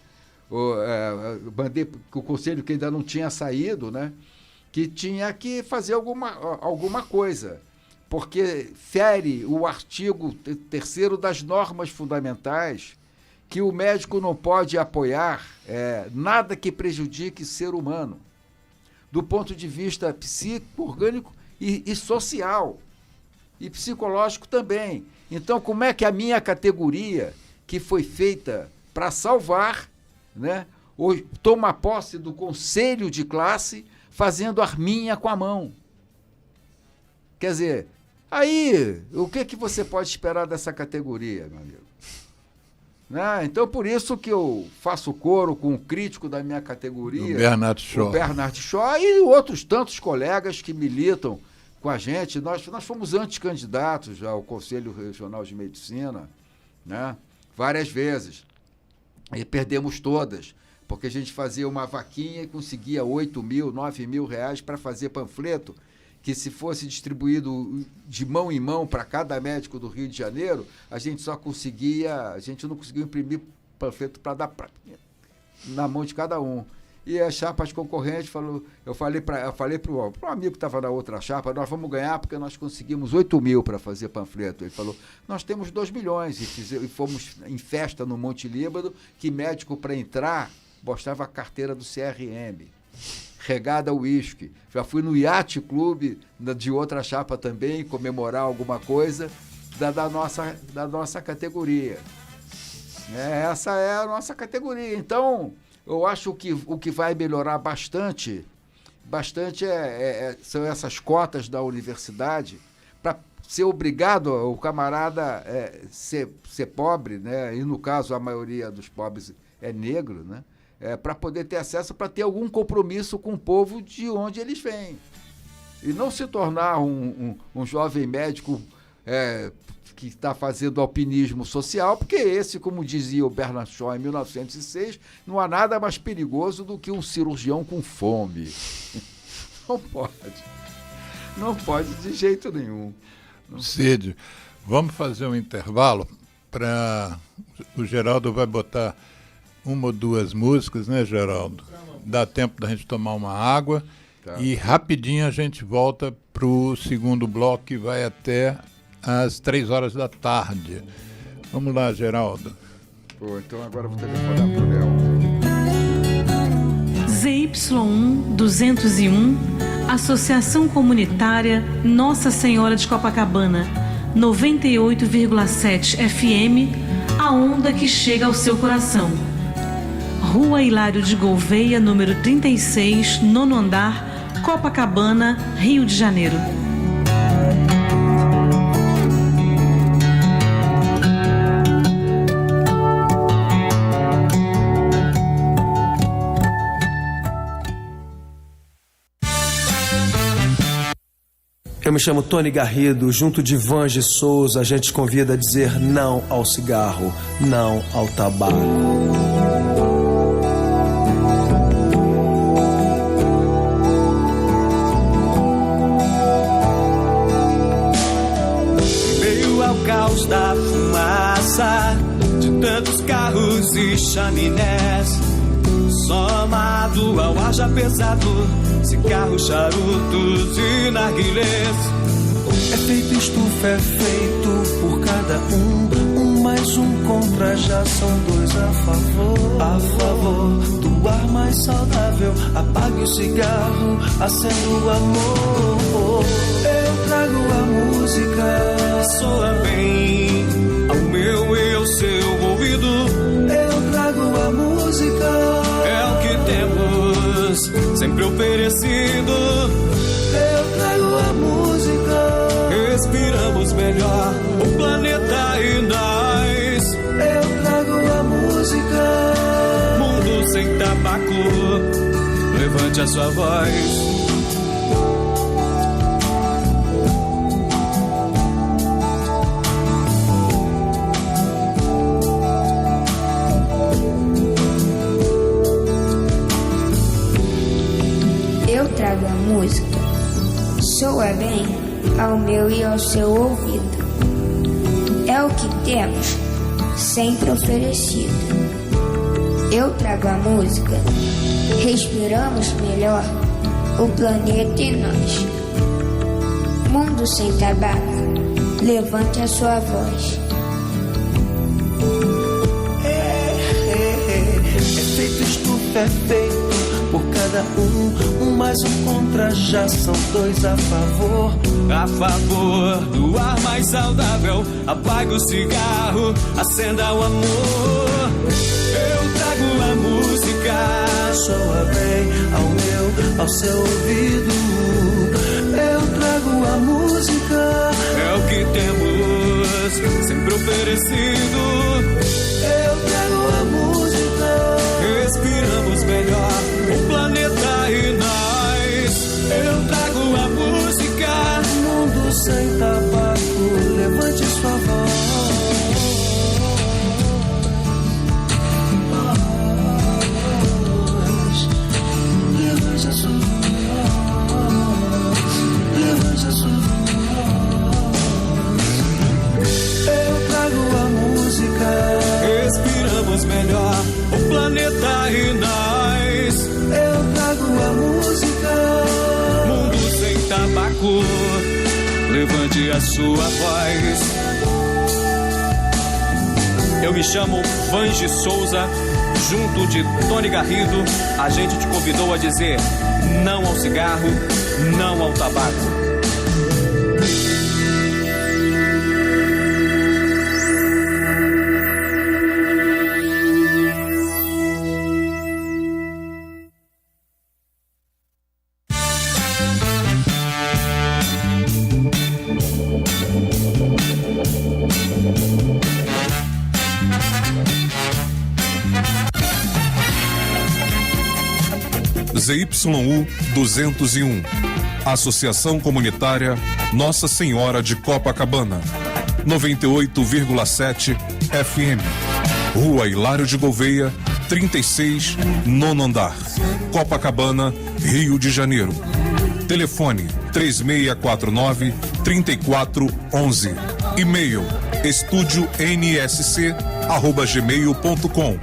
mandei para o conselho que ainda não tinha saído, né, que tinha que fazer alguma coisa, porque fere o artigo 3º das normas fundamentais, que o médico não pode apoiar nada que prejudique o ser humano, do ponto de vista psíquico, orgânico e social, e psicológico também. Então, como é que a minha categoria, que foi feita para salvar, né, hoje, toma posse do conselho de classe fazendo arminha com a mão? Quer dizer, aí, o que você pode esperar dessa categoria, meu amigo? Né? Então, por isso que eu faço coro com o crítico da minha categoria, o Bernard Shaw, e outros tantos colegas que militam com a gente. Nós fomos anticandidatos ao Conselho Regional de Medicina, né? Várias vezes. E perdemos todas, porque a gente fazia uma vaquinha e conseguia 8 mil, 9 mil reais para fazer panfleto, que se fosse distribuído de mão em mão para cada médico do Rio de Janeiro, a gente não conseguia imprimir panfleto para dar na mão de cada um. E as chapas concorrentes, eu falei para um amigo que estava na outra chapa, nós vamos ganhar porque nós conseguimos 8 mil para fazer panfleto. Ele falou, nós temos 2 milhões. E fomos em festa no Monte Líbano, que médico para entrar mostrava a carteira do CRM, regada a uísque. Já fui no Yacht Club de outra chapa também, comemorar alguma coisa da nossa categoria. Essa é a nossa categoria. Então, eu acho que o que vai melhorar bastante são essas cotas da universidade, para ser obrigado o camarada ser pobre, né? E no caso a maioria dos pobres é negro, né? Para poder ter acesso, para ter algum compromisso com o povo de onde eles vêm. E não se tornar um jovem médico que está fazendo alpinismo social, porque esse, como dizia o Bernard Shaw em 1906, não há nada mais perigoso do que um cirurgião com fome. Não pode. Não pode de jeito nenhum. Cid, vamos fazer um intervalo para... O Geraldo vai botar 1 ou 2 músicas, né, Geraldo? Dá tempo da gente tomar uma água. Tá. E rapidinho a gente volta para o segundo bloco, que vai até às 3 horas da tarde. Vamos lá, Geraldo. Então agora eu vou telefonar para o Léo. ZY1 201, Associação Comunitária Nossa Senhora de Copacabana, 98,7 FM, a onda que chega ao seu coração. Rua Hilário de Gouveia, número 36, 9º andar, Copacabana, Rio de Janeiro. Eu me chamo Tony Garrido, junto de Vange Souza, a gente convida a dizer não ao cigarro, não ao tabaco. Meio ao caos da fumaça de tantos carros e chaminés, somado ao ar já pesado, cigarros, charutos e narguilés. É feito estufa, é feito por cada um mais um contra, já são 2 a favor do ar mais saudável. Apague o cigarro, acenda o amor. Eu trago a música, soa bem ao meu e ao seu ouvido. Eu trago a música, é o que temos sempre oferecido. Eu trago a música, respiramos melhor o planeta e nós. Eu trago a música, mundo sem tabaco, levante a sua voz. Eu trago a música, soa bem ao meu e ao seu ouvido. É o que temos, sempre oferecido. Eu trago a música, respiramos melhor o planeta e nós. Mundo sem tabaco, levante a sua voz. É feito estufa, é feito por cada um mais um contra, já são 2 a favor. A favor do ar mais saudável, apague o cigarro, acenda o amor. Eu trago a música, soa bem ao meu, ao seu ouvido. Eu trago a música, é o que temos sempre oferecido. Eu trago a música, respiramos melhor o planeta e nós. Eu trago a música, mundo sem tabaco, levante sua voz. ouve a sua voz. Eu me chamo Vange Souza, junto de Tony Garrido, a gente te convidou a dizer não ao cigarro, não ao tabaco. ZYU 201, Associação Comunitária Nossa Senhora de Copacabana, 98,7 FM, Rua Hilário de Gouveia, 36, nono andar, Copacabana, Rio de Janeiro. Telefone 3649-3411. E-mail estudionsc@gmail.com.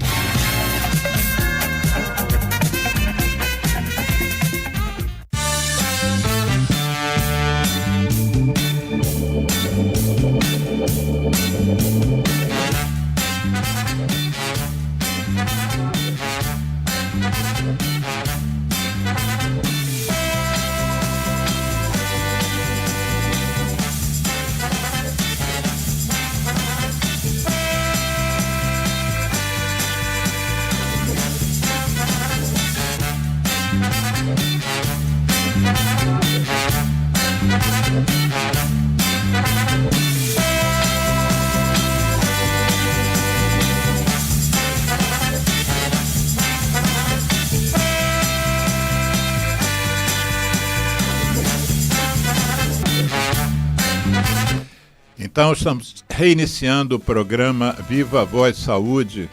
Então, estamos reiniciando o programa Viva a Voz Saúde.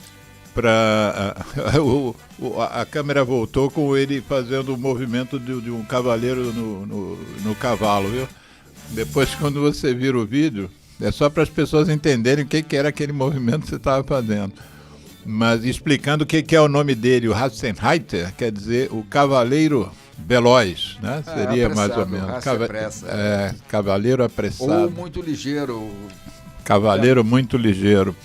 A câmera voltou com ele fazendo o movimento de um cavaleiro no cavalo, viu? Depois, quando você vira o vídeo, é só para as pessoas entenderem o que era aquele movimento que você estava fazendo. Mas explicando o que é o nome dele, o Hassenreiter, quer dizer o cavaleiro veloz, né? Seria mais ou menos. Cavaleiro apressado. Ou muito ligeiro. Cavaleiro muito ligeiro.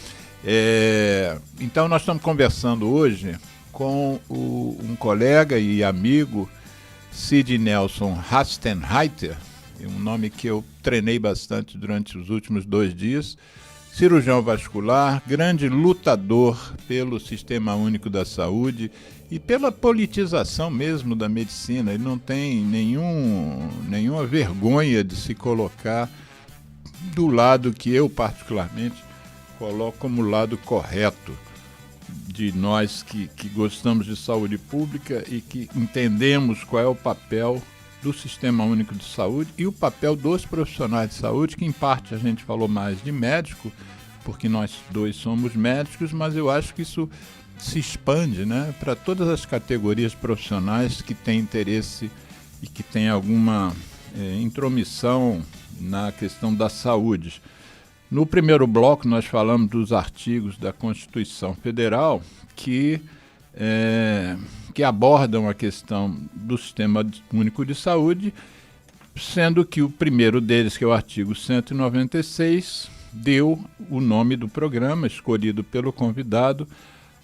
Então nós estamos conversando hoje com um colega e amigo, Sid Nelson Hassenreiter, um nome que eu treinei bastante durante os últimos 2 dias, cirurgião vascular, grande lutador pelo Sistema Único da Saúde e pela politização mesmo da medicina. Ele não tem nenhuma vergonha de se colocar do lado que eu particularmente coloco como lado correto de nós que gostamos de saúde pública e que entendemos qual é o papel do Sistema Único de Saúde e o papel dos profissionais de saúde, que em parte a gente falou mais de médico, porque nós dois somos médicos, mas eu acho que isso se expande, né, para todas as categorias profissionais que têm interesse e que têm alguma intromissão na questão da saúde. No primeiro bloco nós falamos dos artigos da Constituição Federal que abordam a questão do Sistema Único de Saúde, sendo que o primeiro deles, que é o artigo 196, deu o nome do programa, escolhido pelo convidado: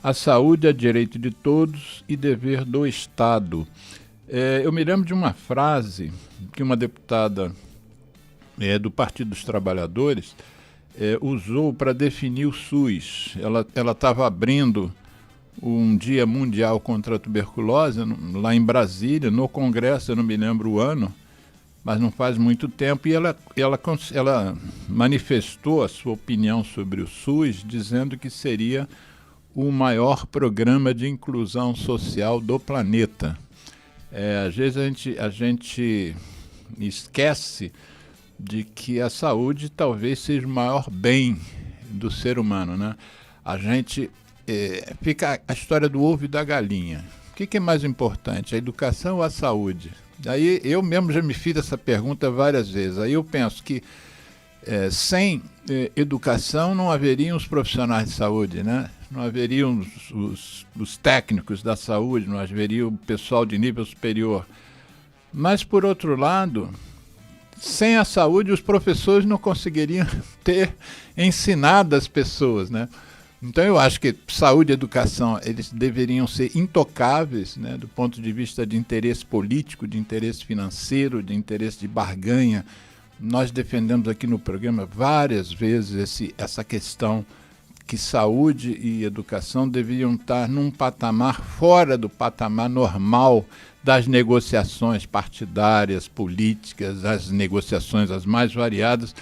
a saúde é direito de todos e dever do Estado. Eu me lembro de uma frase que uma deputada do Partido dos Trabalhadores usou para definir o SUS. Ela estava abrindo um Dia Mundial contra a Tuberculose lá em Brasília, no Congresso, eu não me lembro o ano, mas não faz muito tempo, e ela manifestou a sua opinião sobre o SUS, dizendo que seria o maior programa de inclusão social do planeta. Às vezes a gente esquece de que a saúde talvez seja o maior bem do ser humano, né? A gente fica a história do ovo e da galinha. O que é mais importante, a educação ou a saúde? Aí eu mesmo já me fiz essa pergunta várias vezes. Aí eu penso que sem educação não haveriam os profissionais de saúde, né? Não haveriam os técnicos da saúde, não haveria o pessoal de nível superior. Mas, por outro lado, sem a saúde os professores não conseguiriam ter ensinado as pessoas, né? Então eu acho que saúde e educação, eles deveriam ser intocáveis, né, do ponto de vista de interesse político, de interesse financeiro, de interesse de barganha. Nós defendemos aqui no programa várias vezes essa questão que saúde e educação deveriam estar num patamar fora do patamar normal das negociações partidárias, políticas, as negociações as mais variadas.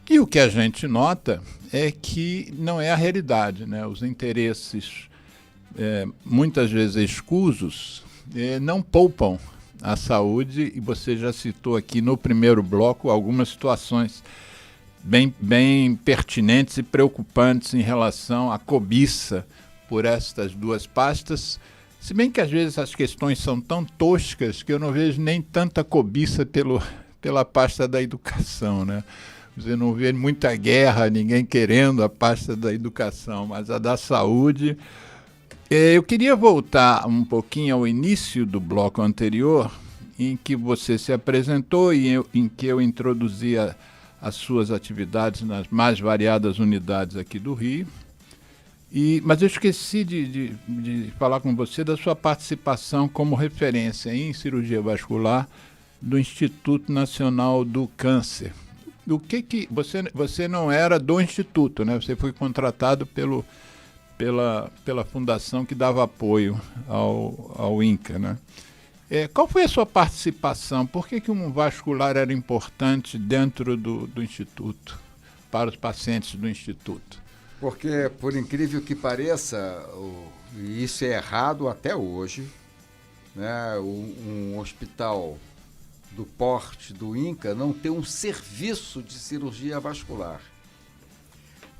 E o que a gente nota é que não é a realidade, né? Os interesses, muitas vezes escusos, não poupam a saúde, e você já citou aqui no primeiro bloco algumas situações bem pertinentes e preocupantes em relação à cobiça por estas duas pastas, se bem que às vezes as questões são tão toscas que eu não vejo nem tanta cobiça pela pasta da educação, né? Você não vê muita guerra, ninguém querendo a pasta da educação, mas a da saúde. Eu queria voltar um pouquinho ao início do bloco anterior, em que você se apresentou e em que eu introduzia as suas atividades nas mais variadas unidades aqui do Rio. Mas eu esqueci de falar com você da sua participação como referência em cirurgia vascular do Instituto Nacional do Câncer. O que você não era do Instituto, né? Você foi contratado pela fundação que dava apoio ao INCA, né? Qual foi a sua participação? Por que um vascular era importante dentro do Instituto, para os pacientes do Instituto? Porque, por incrível que pareça, e isso é errado até hoje, né? Um hospital do porte do INCA não tem um serviço de cirurgia vascular.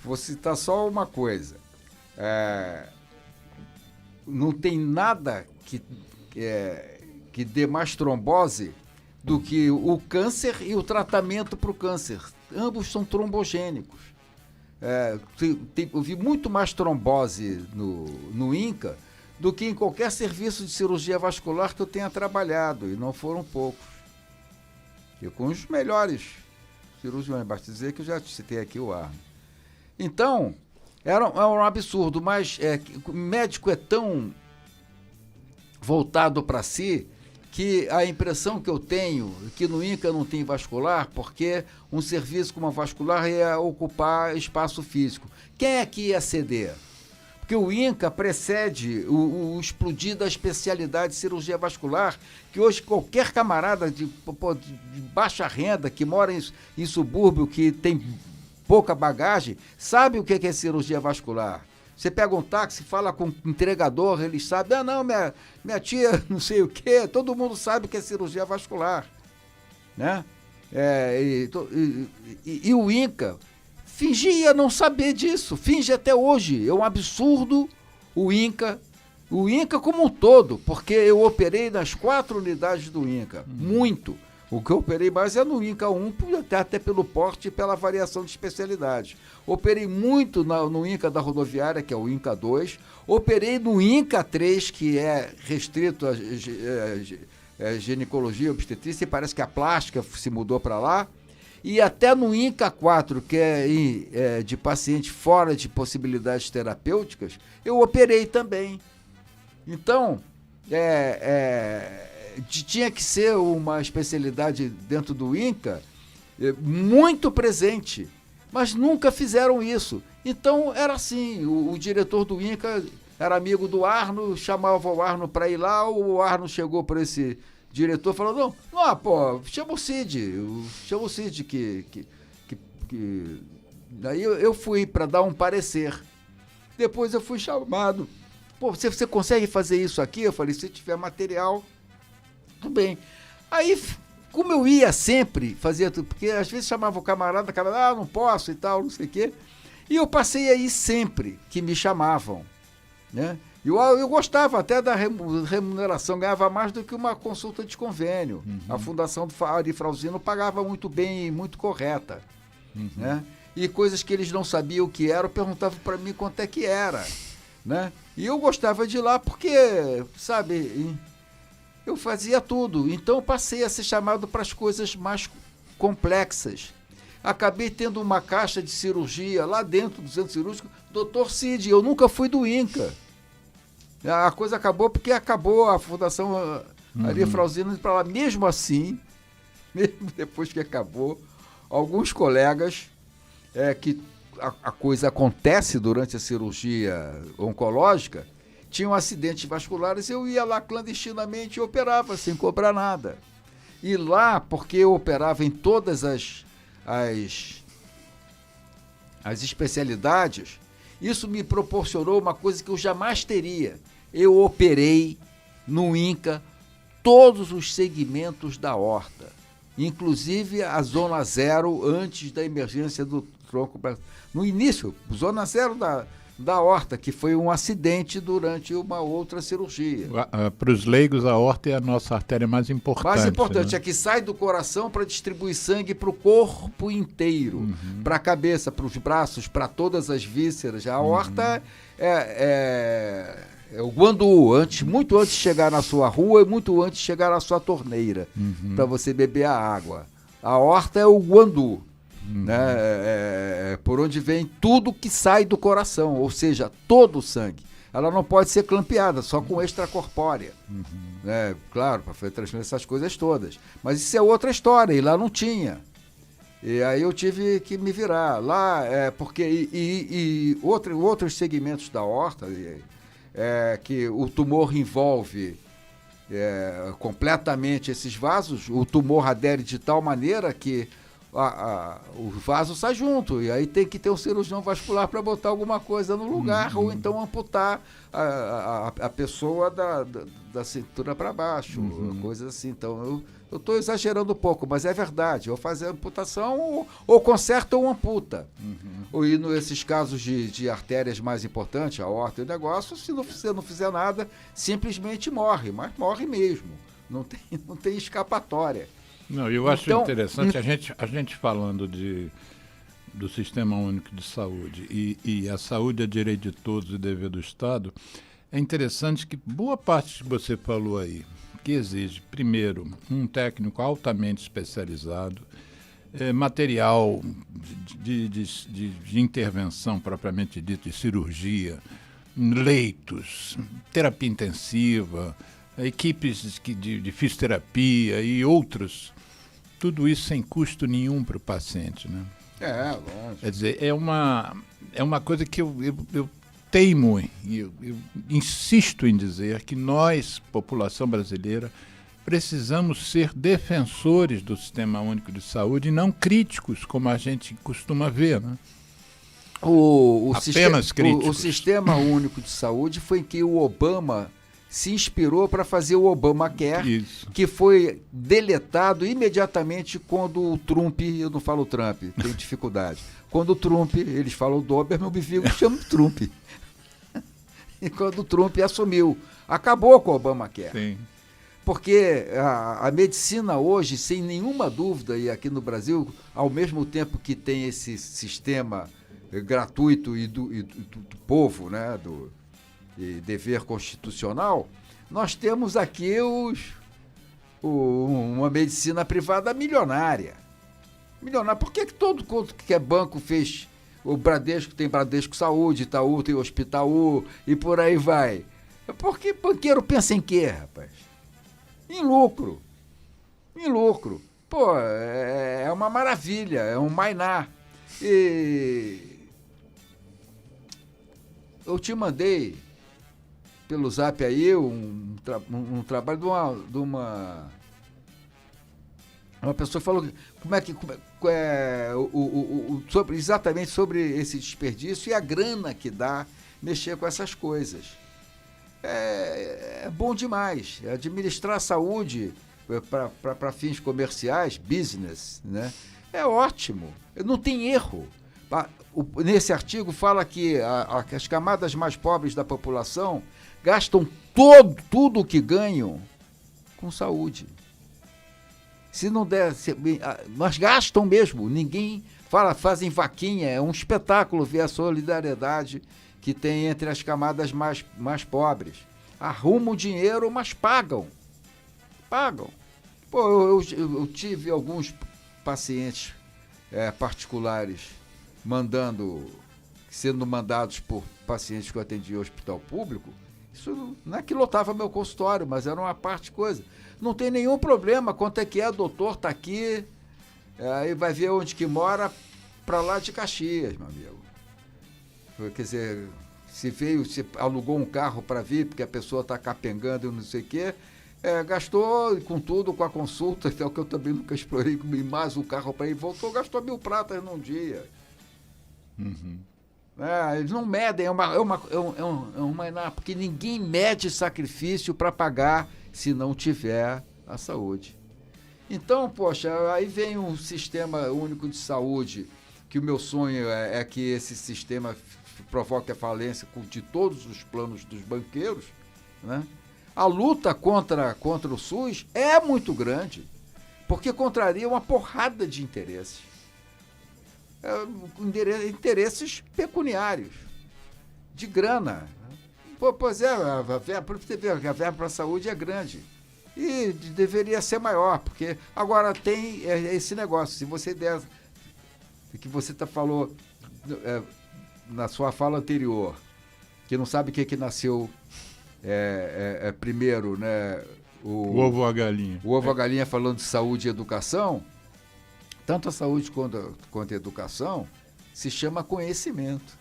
Vou citar só uma coisa. Não tem nada que dê mais trombose do que o câncer e o tratamento para o câncer. Ambos são trombogênicos. Eu vi muito mais trombose no INCA do que em qualquer serviço de cirurgia vascular que eu tenha trabalhado, e não foram poucos. E com os melhores cirurgiões, basta dizer que eu já citei aqui o Arno. Então, era um absurdo, mas o médico é tão voltado para si que a impressão que eu tenho é que no INCA não tem vascular, porque um serviço como a vascular ia ocupar espaço físico. Quem é que ia ceder? Porque o INCA precede o explodir da especialidade de cirurgia vascular, que hoje qualquer camarada de baixa renda, que mora em subúrbio, que tem pouca bagagem, sabe o que é cirurgia vascular. Você pega um táxi, fala com o entregador, eles sabem, minha tia não sei o quê, todo mundo sabe o que é cirurgia vascular, né? E o INCA fingia não saber disso, finge até hoje. É um absurdo o INCA como um todo, porque eu operei nas 4 unidades do INCA, muito. O que eu operei mais é no INCA 1, até pelo porte e pela variação de especialidade. Operei muito no INCA da rodoviária, que é o INCA 2. Operei no INCA 3, que é restrito a ginecologia e obstetrícia, e parece que a plástica se mudou para lá. E até no INCA 4, que é de paciente fora de possibilidades terapêuticas, eu operei também. Então, tinha que ser uma especialidade dentro do INCA muito presente, mas nunca fizeram isso. Então, era assim, o diretor do INCA era amigo do Arno, chamava o Arno para ir lá, o Arno chegou para esse diretor falou, chama o Cid que daí eu fui para dar um parecer. Depois eu fui chamado, você consegue fazer isso aqui? Eu falei, se tiver material, tudo bem. Aí, como eu ia sempre fazer tudo, porque às vezes chamava o camarada, não posso e tal, não sei o quê, e eu passei aí sempre que me chamavam, né? Eu gostava até da remuneração, ganhava mais do que uma consulta de convênio. Uhum. A Fundação do Ari Frauzino pagava muito bem e muito correta. Uhum. Né? E coisas que eles não sabiam o que era, perguntavam para mim quanto é que era. Né? E eu gostava de ir lá porque, sabe, eu fazia tudo. Então eu passei a ser chamado para as coisas mais complexas. Acabei tendo uma caixa de cirurgia lá dentro do centro cirúrgico, Dr. Cid, eu nunca fui do INCA. A coisa acabou porque acabou a Fundação Maria Frauzina para lá. Mesmo assim, mesmo depois que acabou, alguns colegas que a coisa acontece durante a cirurgia oncológica, tinham acidentes vasculares, eu ia lá clandestinamente e operava sem cobrar nada. E lá, porque eu operava em todas as especialidades, isso me proporcionou uma coisa que eu jamais teria. Eu operei no INCA todos os segmentos da aorta, inclusive a zona 0 antes da emergência do tronco. No início, zona 0 da aorta, que foi um acidente durante uma outra cirurgia. Para os leigos, a aorta é a nossa artéria mais importante. Mais importante, né? É que sai do coração para distribuir sangue para o corpo inteiro, para a cabeça, para os braços, para todas as vísceras. A aorta é o guandu, muito antes de chegar na sua rua e muito antes de chegar na sua torneira, para você beber a água. A aorta é o guandu. Né? Por onde vem tudo que sai do coração, ou seja, todo o sangue. Ela não pode ser clampeada, só com extracorpórea. Né? Claro, para fazer transferência, essas coisas todas. Mas isso é outra história, e lá não tinha. E aí eu tive que me virar. Lá, porque outros segmentos da aorta, que o tumor envolve completamente esses vasos, o tumor adere de tal maneira que o vaso sai junto, e aí tem que ter um cirurgião vascular para botar alguma coisa no lugar, ou então amputar a pessoa da cintura para baixo, coisas assim. Então eu estou exagerando um pouco, mas é verdade, ou fazer amputação, ou conserta ou amputa. Ou ir nesses casos de artérias mais importantes, a aorta e o negócio, se você não fizer nada, simplesmente morre, mas morre mesmo, não tem escapatória. Não, eu acho interessante a gente falando do Sistema Único de Saúde e a saúde é direito de todos e dever do Estado. É interessante que boa parte que você falou aí, que exige, primeiro, um técnico altamente especializado, material de intervenção propriamente dito, de cirurgia, leitos, terapia intensiva, equipes de fisioterapia e outros, tudo isso sem custo nenhum para o paciente, né? Lógico. Quer dizer, é uma coisa que eu teimo e eu insisto em dizer que nós, população brasileira, precisamos ser defensores do Sistema Único de Saúde e não críticos, como a gente costuma ver, né? Apenas críticos. O Sistema Único de Saúde foi em que o Obama se inspirou para fazer o Obamacare, que foi deletado imediatamente quando o Trump, eu não falo Trump, tenho dificuldade, quando o Trump, eles falam Doberman, eu me fico chamando Trump. E quando o Trump assumiu, acabou com o Obamacare. Sim. Porque a medicina hoje, sem nenhuma dúvida, e aqui no Brasil, ao mesmo tempo que tem esse sistema gratuito e do povo, né, e dever constitucional, nós temos aqui uma medicina privada milionária. Por que todo que é banco fez? O Bradesco tem Bradesco Saúde, Itaú tem Hospitaú e por aí vai. Porque banqueiro pensa em quê, rapaz? Em lucro. Pô, é uma maravilha, é um mainá. E eu te mandei pelo Zap aí um trabalho de uma pessoa falou exatamente sobre esse desperdício e a grana que dá mexer com essas coisas. É bom demais. Administrar a saúde para fins comerciais, business, né? É ótimo. Não tem erro. Nesse artigo fala que as camadas mais pobres da população gastam tudo o que ganham com saúde. Se não der, mas gastam mesmo. Ninguém fazem vaquinha. É um espetáculo ver a solidariedade que tem entre as camadas mais pobres. Arrumam dinheiro, mas pagam. Pô, eu tive alguns pacientes particulares sendo mandados por pacientes que eu atendia em hospital público, isso não é que lotava meu consultório, mas era uma parte de coisa. Não tem nenhum problema, quanto é que é, doutor, tá aqui, aí vai ver onde que mora, para lá de Caxias, meu amigo. Quer dizer, se alugou um carro para vir, porque a pessoa está capengando e não sei o quê, gastou com tudo, com a consulta, que é o que eu também nunca explorei, mais o carro para ir, voltou, gastou 1.000 pratas num dia. Uhum. Eles não medem, porque ninguém mede sacrifício para pagar se não tiver a saúde. Então, poxa, aí vem um sistema único de saúde, que o meu sonho é que esse sistema provoque a falência de todos os planos dos banqueiros, né? A luta contra o SUS é muito grande, porque contraria uma porrada de interesses. Interesses pecuniários, de grana. Pois a verba para a saúde é grande. E deveria ser maior, porque agora tem esse negócio. Se você der, que você falou na sua fala anterior, que não sabe o que nasceu primeiro, né? O ovo ou a galinha. O ovo ou a galinha, falando de saúde e educação. Tanto a saúde quanto a educação se chama conhecimento.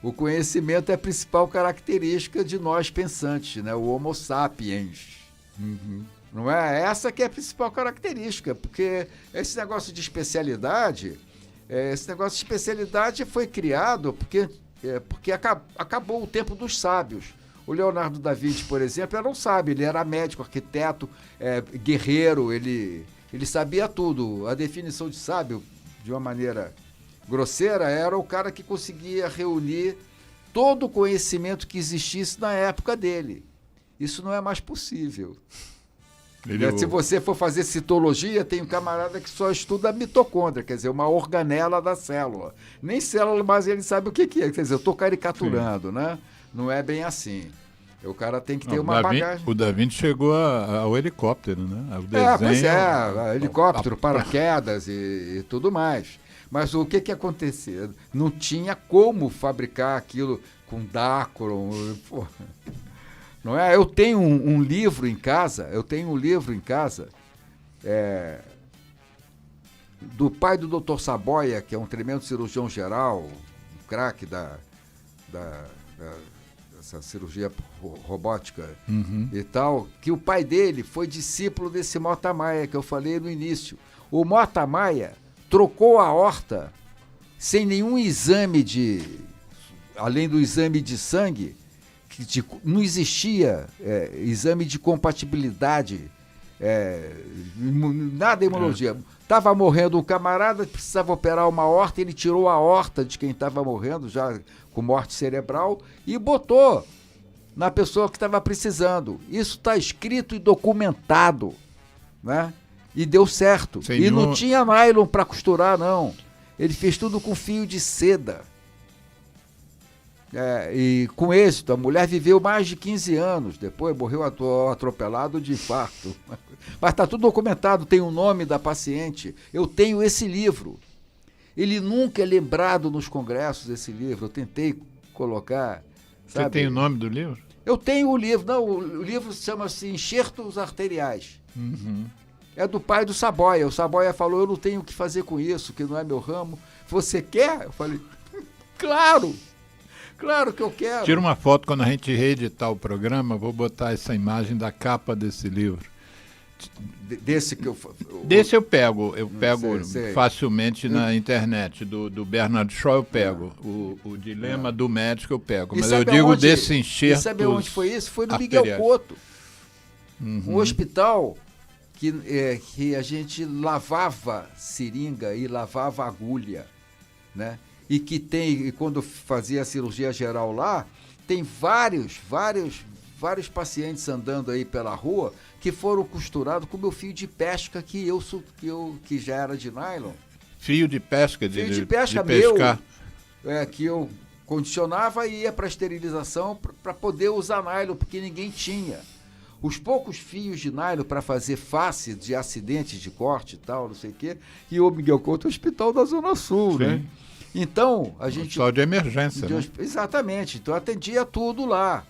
O conhecimento é a principal característica de nós pensantes, né? O Homo sapiens. Uhum. Não é? Essa que é a principal característica, porque esse negócio de especialidade foi criado porque acabou o tempo dos sábios. O Leonardo da Vinci, por exemplo, era um sábio, ele era médico, arquiteto, guerreiro, ele sabia tudo. A definição de sábio, de uma maneira grosseira, era o cara que conseguia reunir todo o conhecimento que existisse na época dele. Isso não é mais possível. Se você for fazer citologia, tem um camarada que só estuda a mitocôndria, quer dizer, uma organela da célula. Nem célula, mas ele sabe o que é. Quer dizer, eu estou caricaturando, né? Não é bem assim. O cara tem que ter uma bagagem. O Da Vinci chegou ao helicóptero, né? O desenho, pois helicóptero, paraquedas e tudo mais. Mas o que acontecia? Não tinha como fabricar aquilo com Dacron. Não é? Eu tenho um livro em casa, do pai do Dr. Saboia, que é um tremendo cirurgião geral, um craque dessa cirurgia robótica e tal, que o pai dele foi discípulo desse Mota Maia, que eu falei no início. O Mota Maia trocou a aorta sem nenhum exame além do exame de sangue, não existia exame de compatibilidade, nada de imunologia. Estava morrendo um camarada, precisava operar uma aorta, ele tirou a aorta de quem estava morrendo, já com morte cerebral, e botou na pessoa que estava precisando. Isso está escrito e documentado, né? E deu certo. E não tinha nylon para costurar, não. Ele fez tudo com fio de seda. E com êxito, a mulher viveu mais de 15 anos, depois morreu atropelado de infarto. Mas está tudo documentado, tem o nome da paciente. Eu tenho esse livro. Ele nunca é lembrado nos congressos, esse livro. Eu tentei colocar. Sabe? Você tem o nome do livro? Eu tenho o livro. Não, o livro chama-se Enxertos Arteriais. Uhum. É do pai do Saboia. O Saboia falou, eu não tenho o que fazer com isso, que não é meu ramo. Você quer? Eu falei, claro! Claro que eu quero. Tira uma foto quando a gente reeditar o programa, vou botar essa imagem da capa desse livro. Desse que Desse eu pego sei. Facilmente na internet. Do Bernard Shaw eu pego. O dilema do médico eu pego. Mas eu digo desse enxerto. Sabe onde foi isso? Foi no Miguel Couto. Um hospital que a gente lavava seringa e lavava agulha, né? E que tem, quando fazia a cirurgia geral lá, tem vários pacientes andando aí pela rua que foram costurados com o meu fio de pesca que já era de nylon. Fio de pesca? Fio de pesca meu, que eu condicionava e ia para esterilização para poder usar nylon, porque ninguém tinha. os poucos fios de nylon para fazer face de acidentes de corte e tal, não sei o quê, e o Miguel Couto é o hospital da Zona Sul, né? Então, a gente... Hospital de emergência, né? Exatamente, então atendia tudo lá,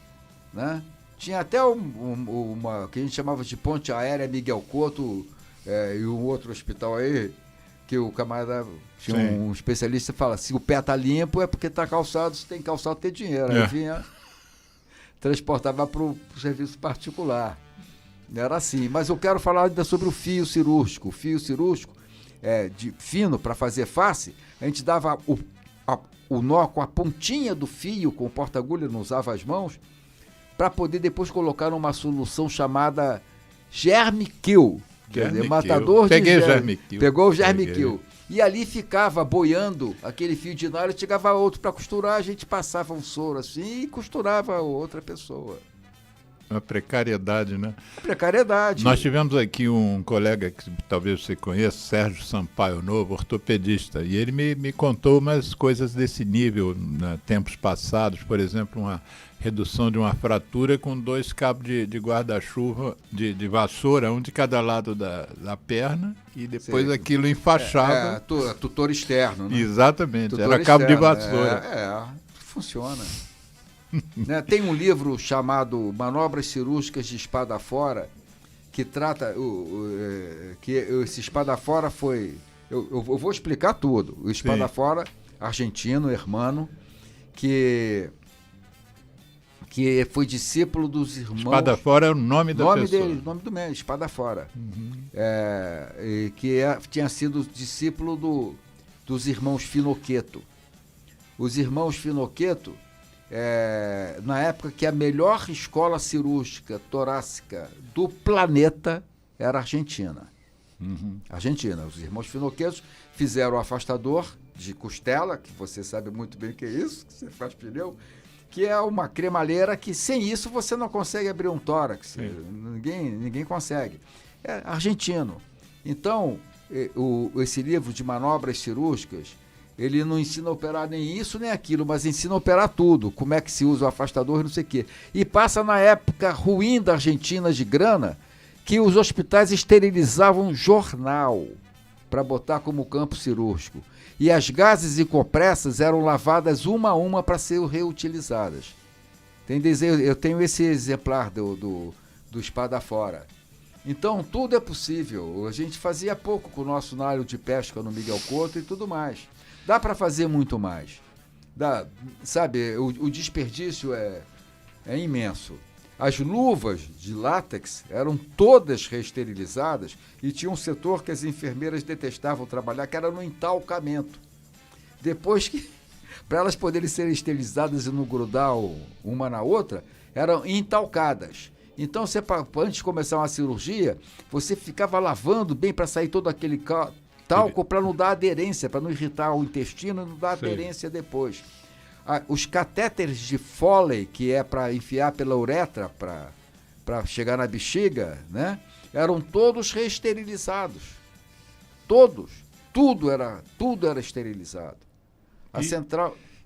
né? Tinha até uma que a gente chamava de ponte aérea Miguel Couto, e um outro hospital aí, que o camarada, tinha um especialista que fala, se o pé tá limpo é porque tá calçado, se tem calçado tem dinheiro. Aí vinha, transportava para o serviço particular. Era assim, mas eu quero falar ainda sobre o fio cirúrgico. O fio cirúrgico, de fino para fazer face, a gente dava o nó com a pontinha do fio, com o porta-agulha, não usava as mãos, para poder depois colocar numa solução chamada Germe Kill. Quer dizer, matador de germe. Pegou o Germe Kill. E ali ficava boiando aquele fio de nylon, chegava outro para costurar, a gente passava um soro assim e costurava outra pessoa. Uma precariedade, né? Precariedade. Nós tivemos aqui um colega que talvez você conheça, Sérgio Sampaio Novo, ortopedista, e ele me contou umas coisas desse nível, né, tempos passados, por exemplo, uma redução de uma fratura com 2 cabos de guarda-chuva, de vassoura, um de cada lado da perna, e depois aquilo enfaixava. Tutor externo, né? Exatamente, tutor era cabo externo, de vassoura. Funciona. Né? Tem um livro chamado Manobras Cirúrgicas de Espada Fora, que trata que esse espada fora foi... Eu vou explicar tudo. O espada fora, argentino, hermano, que foi discípulo dos irmãos... Espada Fora é o nome da pessoa. Nome do médico, Espada Fora. Tinha sido discípulo dos irmãos Finocchietto. Os irmãos Finocchietto, na época que a melhor escola cirúrgica torácica do planeta era a Argentina. Argentina. Os irmãos Finocchietto fizeram o afastador de costela, que você sabe muito bem o que é isso, que você faz pneu, que é uma cremalheira que sem isso você não consegue abrir um tórax. Ninguém consegue. É argentino. Então, esse livro de manobras cirúrgicas, ele não ensina a operar nem isso nem aquilo, mas ensina a operar tudo. Como é que se usa o afastador e não sei o quê. E passa na época ruim da Argentina de grana, que os hospitais esterilizavam jornal para botar como campo cirúrgico. E as gases e compressas eram lavadas uma a uma para ser reutilizadas. Eu tenho esse exemplar do Espada Fora. Então, tudo é possível. A gente fazia pouco com o nosso nylon de pesca no Miguel Couto e tudo mais. Dá para fazer muito mais. Sabe, o desperdício é imenso. As luvas de látex eram todas reesterilizadas e tinha um setor que as enfermeiras detestavam trabalhar, que era no entalcamento. Depois que, para elas poderem ser esterilizadas e não grudar uma na outra, eram entalcadas. Então, antes de começar uma cirurgia, você ficava lavando bem para sair todo aquele talco para não dar aderência, para não irritar o intestino e não dar aderência depois. Os catéteres de Foley, que é para enfiar pela uretra para chegar na bexiga, né, eram todos reesterilizados. Todos. Tudo era esterilizado.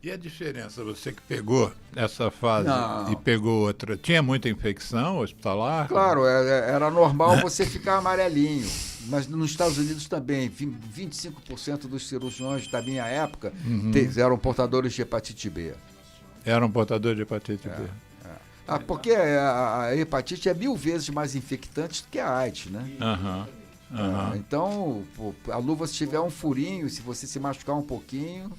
E a diferença, você que pegou essa fase e pegou outra, tinha muita infecção hospitalar? Claro, era normal você ficar amarelinho. Mas nos Estados Unidos também, 25% dos cirurgiões da minha época eram portadores de hepatite B. Eram portadores de hepatite B. Porque a hepatite é 1000 vezes mais infectante do que a AIDS, né? Então, a luva, se tiver um furinho, se você se machucar um pouquinho...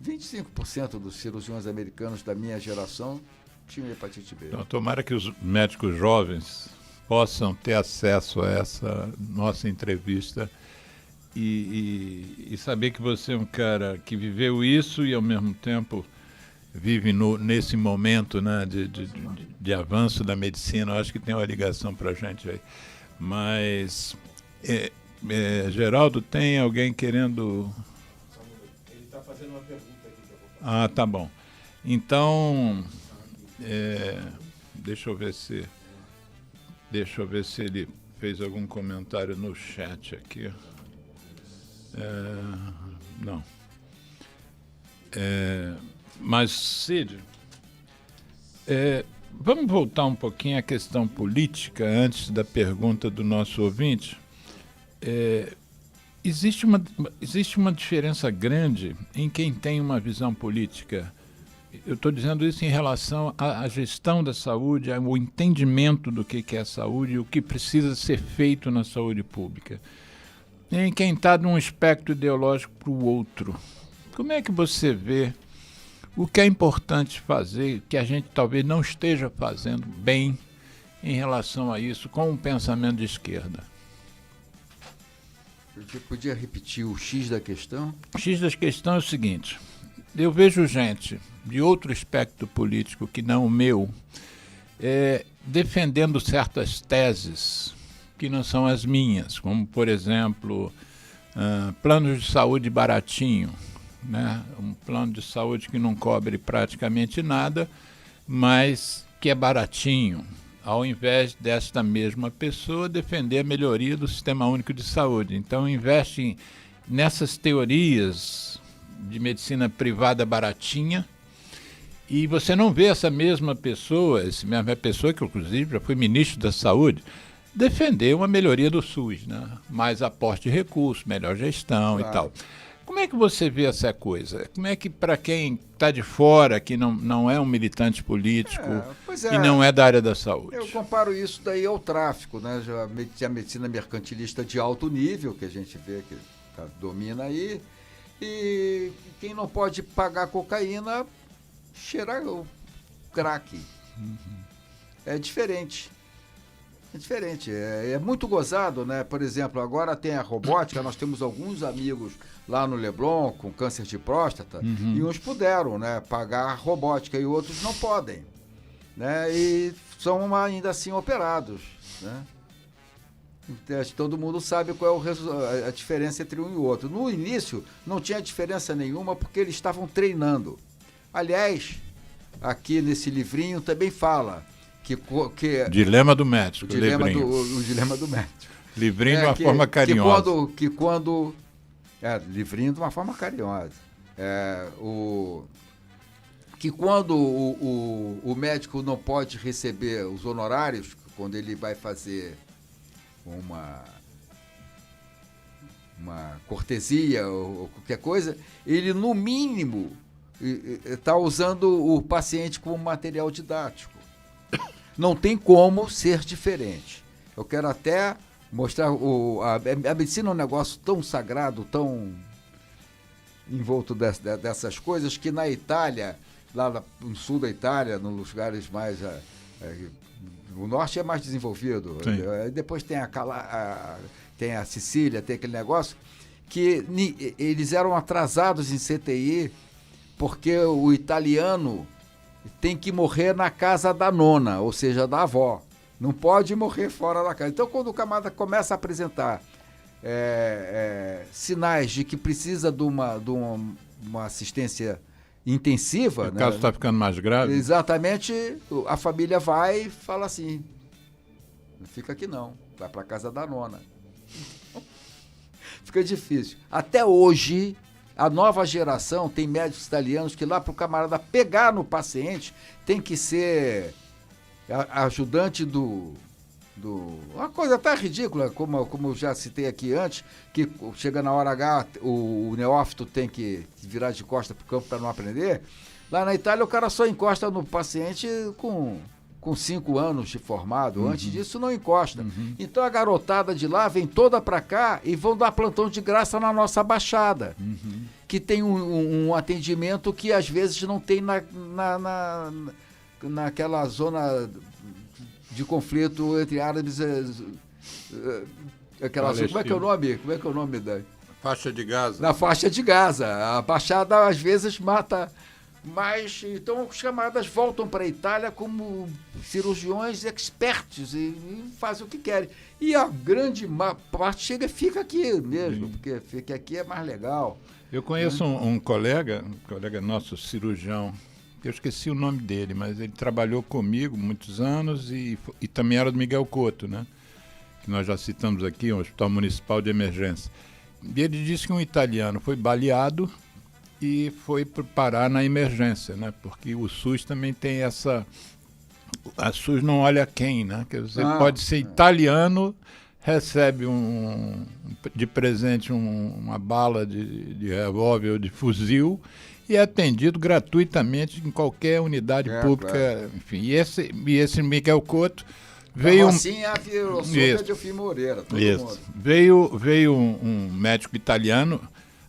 25% dos cirurgiões americanos da minha geração tinham hepatite B. Então, tomara que os médicos jovens possam ter acesso a essa nossa entrevista e saber que você é um cara que viveu isso e, ao mesmo tempo, vive nesse momento, né, de avanço da medicina. Eu acho que tem uma ligação para a gente aí. Mas, Geraldo, tem alguém querendo... Ele está fazendo uma pergunta aqui que eu vou fazer. Ah, tá bom. Então, deixa eu ver se ele fez algum comentário no chat aqui. Não. Mas, Cid, Vamos voltar um pouquinho à questão política antes da pergunta do nosso ouvinte. Existe uma diferença grande em quem tem uma visão política. Eu estou dizendo isso em relação à gestão da saúde, ao entendimento do que é saúde e o que precisa ser feito na saúde pública. Em quem está de um espectro ideológico para o outro. Como é que você vê o que é importante fazer, que a gente talvez não esteja fazendo bem em relação a isso, com um pensamento de esquerda? Você podia repetir o X da questão? O X da questão é o seguinte: eu vejo gente de outro espectro político que não o meu, defendendo certas teses que não são as minhas, como, por exemplo, planos de saúde baratinho, né? Um plano de saúde que não cobre praticamente nada, mas que é baratinho, ao invés desta mesma pessoa defender a melhoria do Sistema Único de Saúde. Então, investe nessas teorias de medicina privada baratinha, e você não vê essa mesma pessoa que inclusive já foi ministro da Saúde, defender uma melhoria do SUS, né? Mais aporte de recursos, melhor gestão, claro, e tal. Como é que você vê essa coisa? Como é que, para quem está de fora, que não é um militante político e não é da área da saúde? Eu comparo isso daí ao tráfico, né? A medicina mercantilista de alto nível, que a gente vê que domina aí, e quem não pode pagar cocaína, cheira o crack. Uhum. É diferente. É muito gozado, né? Por exemplo, agora tem a robótica, nós temos alguns amigos lá no Leblon com câncer de próstata, e uns puderam, né, pagar a robótica e outros não podem, né? E são ainda assim operados, né? Todo mundo sabe qual é a diferença entre um e o outro. No início não tinha diferença nenhuma porque eles estavam treinando. Aliás, aqui nesse livrinho também fala que Dilema do médico. O dilema do médico. Livrinho de uma forma carinhosa. Livrinho de uma forma carinhosa. Que quando o médico não pode receber os honorários, quando ele vai fazer uma cortesia ou qualquer coisa, ele, no mínimo, está usando o paciente como material didático. Não tem como ser diferente. Eu quero até mostrar a medicina é um negócio tão sagrado, tão envolto dessas coisas, que na Itália, lá no sul da Itália, nos lugares mais... o norte é mais desenvolvido. Depois tem tem a Sicília, tem aquele negócio, que eles eram atrasados em CTI porque o italiano tem que morrer na casa da nona, ou seja, da avó. Não pode morrer fora da casa. Então, quando o camarada começa a apresentar sinais de que precisa de uma assistência intensiva... O caso está ficando mais grave. Exatamente, a família vai e fala assim, não fica aqui não, vai para a casa da nona. Fica difícil. Até hoje... A nova geração tem médicos italianos que lá para o camarada pegar no paciente tem que ser ajudante uma coisa até ridícula, como eu já citei aqui antes, que chega na hora H, o neófito tem que virar de costa para o campo para não aprender. Lá na Itália o cara só encosta no paciente com 5 anos de formado. Antes disso não encosta. Então a garotada de lá vem toda para cá e vão dar plantão de graça na nossa Baixada, que tem um atendimento que às vezes não tem naquela zona de conflito entre árabes, aquela zona, como é que é o nome da faixa de Gaza? Na faixa de Gaza. A Baixada às vezes mata. Mas, então, os camaradas voltam para a Itália como cirurgiões expertos e fazem o que querem. E a grande parte fica aqui mesmo, porque fica aqui é mais legal. Eu conheço um colega nosso, cirurgião, eu esqueci o nome dele, mas ele trabalhou comigo muitos anos e também era do Miguel Couto, né? Que nós já citamos aqui, um hospital municipal de emergência. E ele disse que um italiano foi baleado e foi parar na emergência, né? Porque o SUS também tem essa a SUS não olha quem, né? Que você pode ser italiano, recebe de presente uma bala de revólver ou de fuzil e é atendido gratuitamente em qualquer unidade pública. Claro. Enfim, e esse Miguel Couto veio... Assim é a filosofia de Ofim Moreira. Veio um médico italiano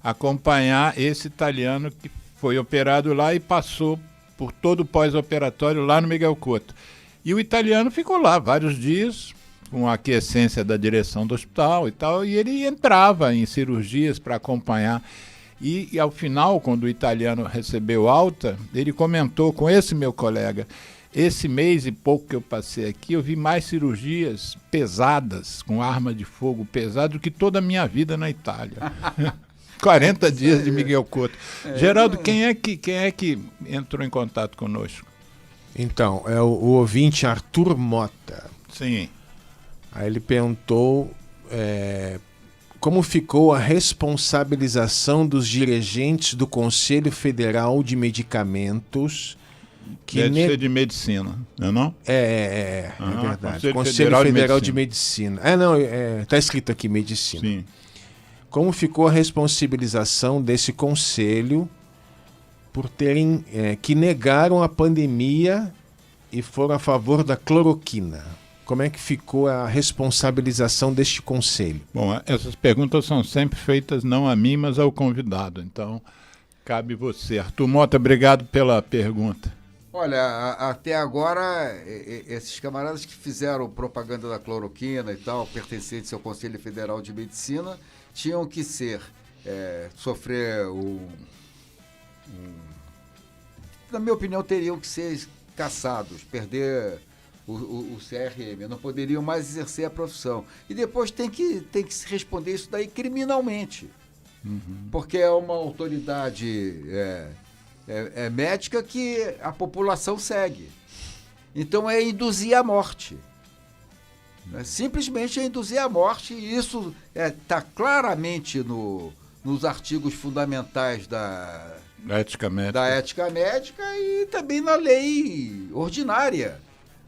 acompanhar esse italiano que foi operado lá e passou por todo o pós-operatório lá no Miguel Couto. E o italiano ficou lá vários dias, com a aquiescência da direção do hospital e tal, e ele entrava em cirurgias para acompanhar. E ao final, quando o italiano recebeu alta, ele comentou com esse meu colega: esse mês e pouco que eu passei aqui, eu vi mais cirurgias pesadas, com arma de fogo pesada, do que toda a minha vida na Itália. 40 dias de Miguel Couto. Geraldo, quem é que entrou em contato conosco? Então, é o ouvinte Arthur Mota. Sim. Aí ele perguntou como ficou a responsabilização dos dirigentes do Conselho Federal de Medicamentos. Deve ser de medicina, não é não? É verdade. Conselho Federal de Medicina. Está escrito aqui medicina. Sim. Como ficou a responsabilização desse conselho por terem que negaram a pandemia e foram a favor da cloroquina? Como é que ficou a responsabilização deste conselho? Bom, essas perguntas são sempre feitas não a mim, mas ao convidado. Então, cabe você. Arthur Mota, obrigado pela pergunta. Olha, até agora, esses camaradas que fizeram propaganda da cloroquina e tal, pertencentes ao Conselho Federal de Medicina, tinham que sofrer na minha opinião, teriam que ser caçados, perder o CRM, não poderiam mais exercer a profissão. E depois tem que se responder isso daí criminalmente, porque é uma autoridade médica que a população segue. Então é induzir a morte. Simplesmente é induzir a morte, e isso está claramente nos artigos fundamentais da ética médica e também na lei ordinária.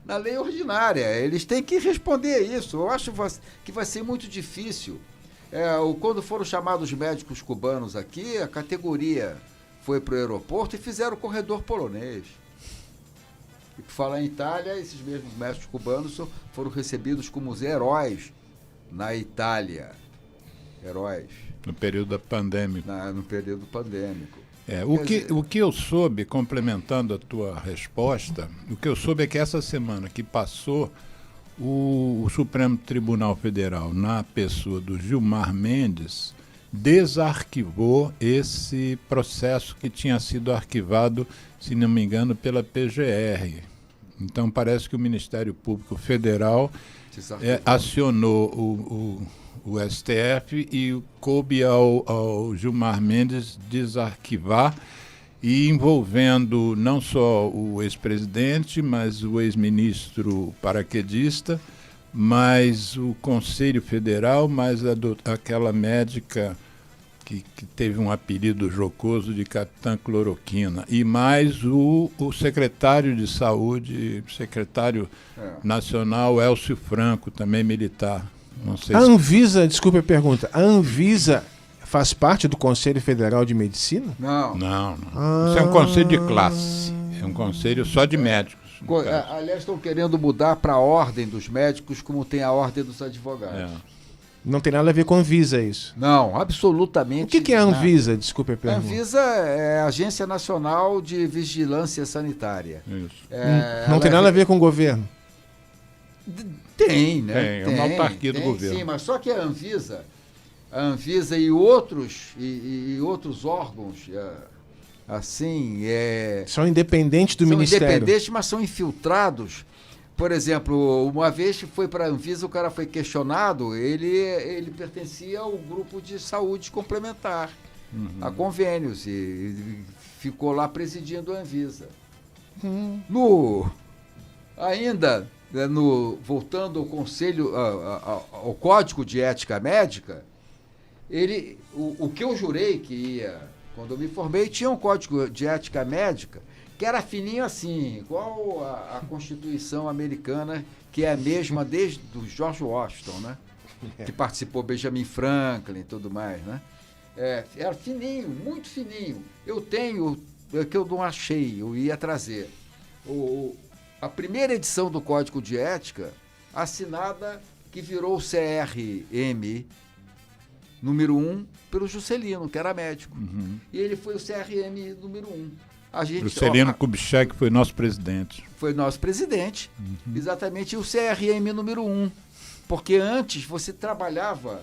Na lei ordinária, eles têm que responder isso. Eu acho que vai ser muito difícil. Quando foram chamados os médicos cubanos aqui, a categoria foi para o aeroporto e fizeram o corredor polonês. E por falar em Itália, esses mesmos médicos cubanos foram recebidos como os heróis na Itália. Heróis. No período pandêmico. No período pandêmico. O que eu soube, complementando a tua resposta, o que eu soube é que essa semana que passou, o Supremo Tribunal Federal, na pessoa do Gilmar Mendes, desarquivou esse processo que tinha sido arquivado, se não me engano, pela PGR. Então parece que o Ministério Público Federal acionou o STF e coube ao Gilmar Mendes desarquivar, e envolvendo não só o ex-presidente, mas o ex-ministro paraquedista, mais o Conselho Federal, mais aquela médica que teve um apelido jocoso de Capitã Cloroquina, e mais o secretário de Saúde, secretário nacional, Elcio Franco, também militar. Não sei Anvisa, desculpe a pergunta, a Anvisa faz parte do Conselho Federal de Medicina? Não. Isso é um conselho de classe, é um conselho só de médicos. Aliás, estão querendo mudar para a ordem dos médicos, como tem a ordem dos advogados. Não tem nada a ver com a Anvisa isso? Não, absolutamente. O que é a Anvisa? Desculpe a pergunta. A Anvisa é a Agência Nacional de Vigilância Sanitária. Isso. Não tem nada a ver com o governo? Tem, né? É uma autarquia do governo. Sim, mas só que a Anvisa e outros órgãos, são independentes do Ministério. São independentes, mas são infiltrados. Por exemplo, uma vez que foi para a Anvisa, o cara foi questionado, ele pertencia ao grupo de saúde complementar, a convênios, e ficou lá presidindo a Anvisa. Voltando ao conselho, ao Código de Ética Médica, o que eu jurei que ia, quando eu me formei, tinha um Código de Ética Médica que era fininho assim, igual a Constituição americana, que é a mesma desde o George Washington, né? Que participou Benjamin Franklin e tudo mais, né? Era fininho, muito fininho. Eu tenho, que eu não achei, eu ia trazer. A primeira edição do Código de Ética, assinada, que virou o CRM número 1, pelo Juscelino, que era médico. E ele foi o CRM número 1. Juscelino Kubitschek foi nosso presidente. Foi nosso presidente, exatamente, o CRM número 1. Porque antes você trabalhava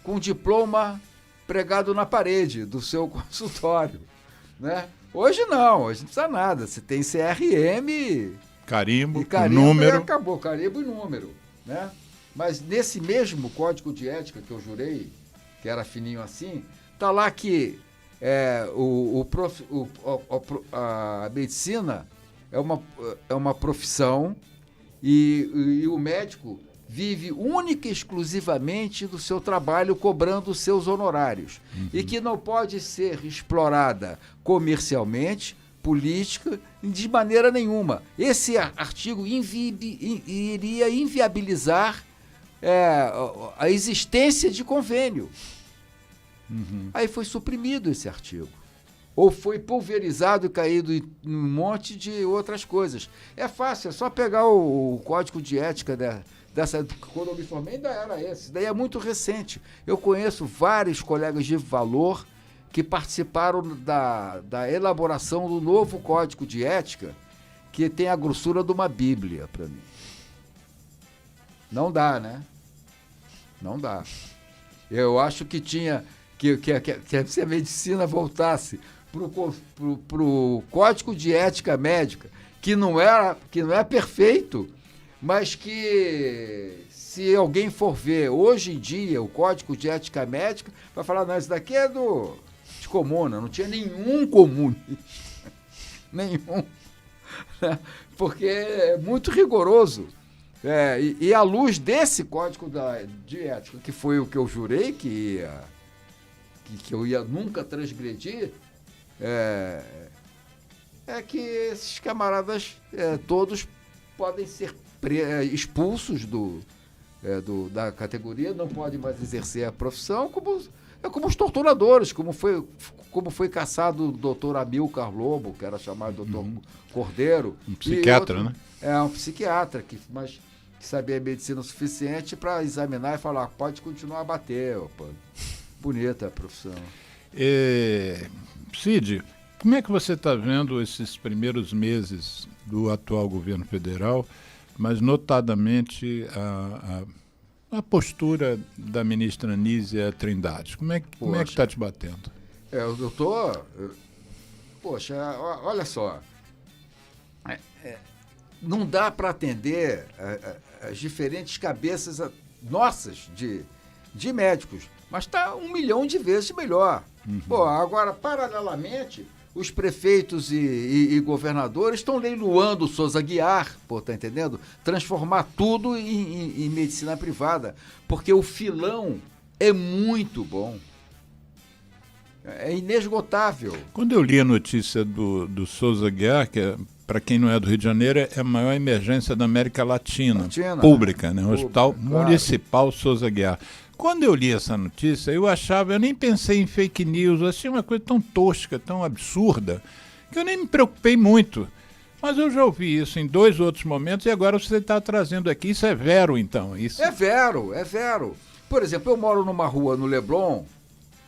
com diploma pregado na parede do seu consultório, né? Hoje não, hoje não precisa nada. Você tem CRM, carimbo, número. Acabou, carimbo e número, né? Mas nesse mesmo Código de Ética que eu jurei, que era fininho assim, tá lá que a medicina é uma profissão e o médico vive única e exclusivamente do seu trabalho, cobrando os seus honorários. E que não pode ser explorada comercialmente, política, de maneira nenhuma. Esse artigo iria inviabilizar a existência de convênio. Aí foi suprimido esse artigo. Ou foi pulverizado e caído em um monte de outras coisas. É fácil, é só pegar o Código de Ética quando eu me formei, ainda era esse. Daí é muito recente. Eu conheço vários colegas de valor que participaram da elaboração do novo Código de Ética, que tem a grossura de uma Bíblia para mim. Não dá, né? Não dá. Eu acho que tinha que se a medicina voltasse para o Código de Ética Médica, que não é perfeito, mas que, se alguém for ver hoje em dia o Código de Ética Médica, vai falar, não, isso daqui é de comuna, não tinha nenhum comunista. Nenhum. Porque é muito rigoroso. E à luz desse Código de Ética, que foi o que eu jurei que eu ia nunca transgredir, que esses camaradas todos podem ser expulsos da categoria, não podem mais exercer a profissão, como os torturadores, como foi caçado o doutor Amilcar Lobo, que era chamado doutor Cordeiro. Um psiquiatra, né? Um psiquiatra, mas que sabia medicina o suficiente para examinar e falar, pode continuar a bater. Opa. Bonita a profissão. Cid, como é que você está vendo esses primeiros meses do atual governo federal, mas notadamente a postura da ministra Anísia Trindade? Como é que está te batendo? Eu tô... Poxa, olha só. Não dá para atender as diferentes cabeças nossas de médicos, mas está 1 milhão de vezes melhor. Agora, paralelamente, os prefeitos e governadores estão leiloando o Souza Aguiar, tá entendendo? Transformar tudo em medicina privada, porque o filão é muito bom. É inesgotável. Quando eu li a notícia do Souza Aguiar, que para quem não é do Rio de Janeiro, é a maior emergência da América Latina. Pública, né? O Hospital Municipal Souza Aguiar. Quando eu li essa notícia, eu nem pensei em fake news, eu achei uma coisa tão tosca, tão absurda, que eu nem me preocupei muito. Mas eu já ouvi isso em 2 outros momentos e agora você está trazendo aqui. Isso é vero, então? Isso... É vero. Por exemplo, eu moro numa rua no Leblon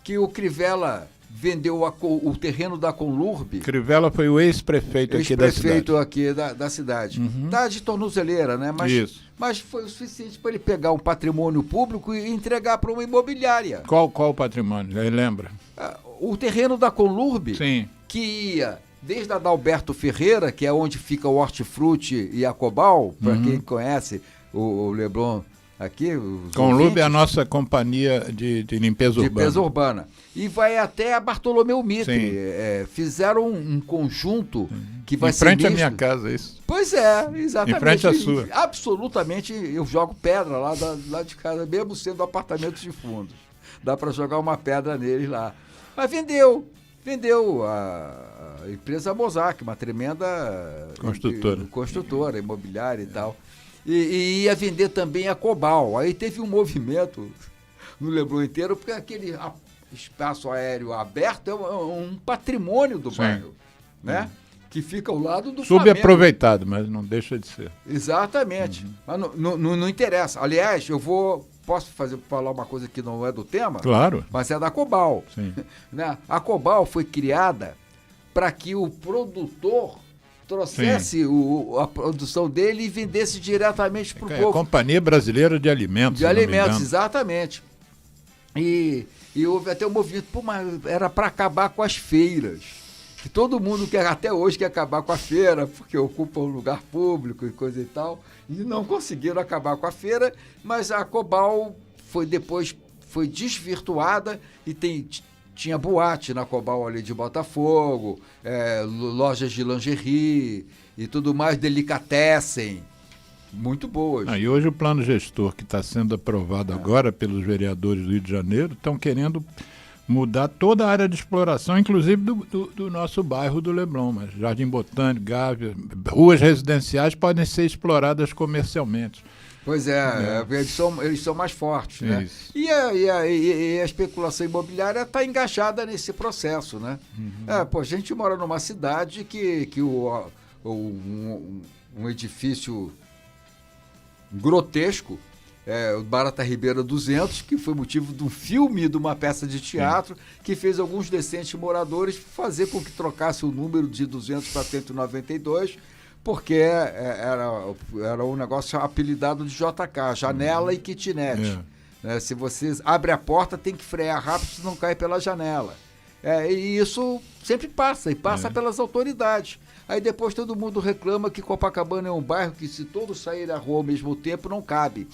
que o Crivella vendeu o terreno da Conlurb. Crivella foi o ex-prefeito aqui da cidade. Ex-prefeito aqui da cidade. Tá de tornozeleira, né? Mas foi o suficiente para ele pegar um patrimônio público e entregar para uma imobiliária. Qual o patrimônio? Aí lembra? O terreno da Conlurb, sim, que ia desde a Adalberto Ferreira, que é onde fica o Hortifruti e a Cobal, para quem conhece o Leblon aqui. Conlurb é a nossa companhia de limpeza urbana. Limpeza urbana. E vai até a Bartolomeu Mitre. Fizeram um conjunto que vai ser em frente à minha casa, isso. Pois é, exatamente. Em frente à sua. Absolutamente, eu jogo pedra lá de casa, mesmo sendo apartamentos de fundos. Dá para jogar uma pedra neles lá. Mas vendeu. empresa Mosaic, uma tremenda construtora imobiliária e tal. E ia vender também a Cobal. Aí teve um movimento no Leblon inteiro, porque aquele espaço aéreo aberto é um patrimônio do bairro, né? Que fica ao lado do Flamengo. Subaproveitado, mas não deixa de ser. Exatamente. Mas não interessa. Aliás, posso falar uma coisa que não é do tema? Claro. Mas é da Cobal. Sim. Né? A Cobal foi criada para que o produtor trouxesse a produção dele e vendesse diretamente para o povo. Companhia Brasileira de Alimentos. De alimentos, exatamente. E houve até um movimento, mas era para acabar com as feiras. Que todo mundo até hoje quer acabar com a feira, porque ocupa um lugar público e coisa e tal. E não conseguiram acabar com a feira, mas a Cobal depois foi desvirtuada e tinha boate na Cobal ali de Botafogo, lojas de lingerie e tudo mais, delicatessen, muito boas. E hoje o plano gestor que está sendo aprovado agora pelos vereadores do Rio de Janeiro estão querendo mudar toda a área de exploração, inclusive do nosso bairro do Leblon, mas Jardim Botânico, Gávea, ruas residenciais podem ser exploradas comercialmente. Pois eles são mais fortes, né? E a especulação imobiliária está engajada nesse processo, né? A gente mora numa cidade que um edifício grotesco, o Barata Ribeira 200, que foi motivo de um filme, de uma peça de teatro, que fez alguns decentes moradores fazer com que trocasse o número de 200 para 192, porque era um negócio apelidado de JK, janela e kitnet. Se você abre a porta, tem que frear rápido, senão cai pela janela. E isso sempre passa, pelas autoridades. Aí depois todo mundo reclama que Copacabana é um bairro que, se todos saírem à rua ao mesmo tempo, não cabe.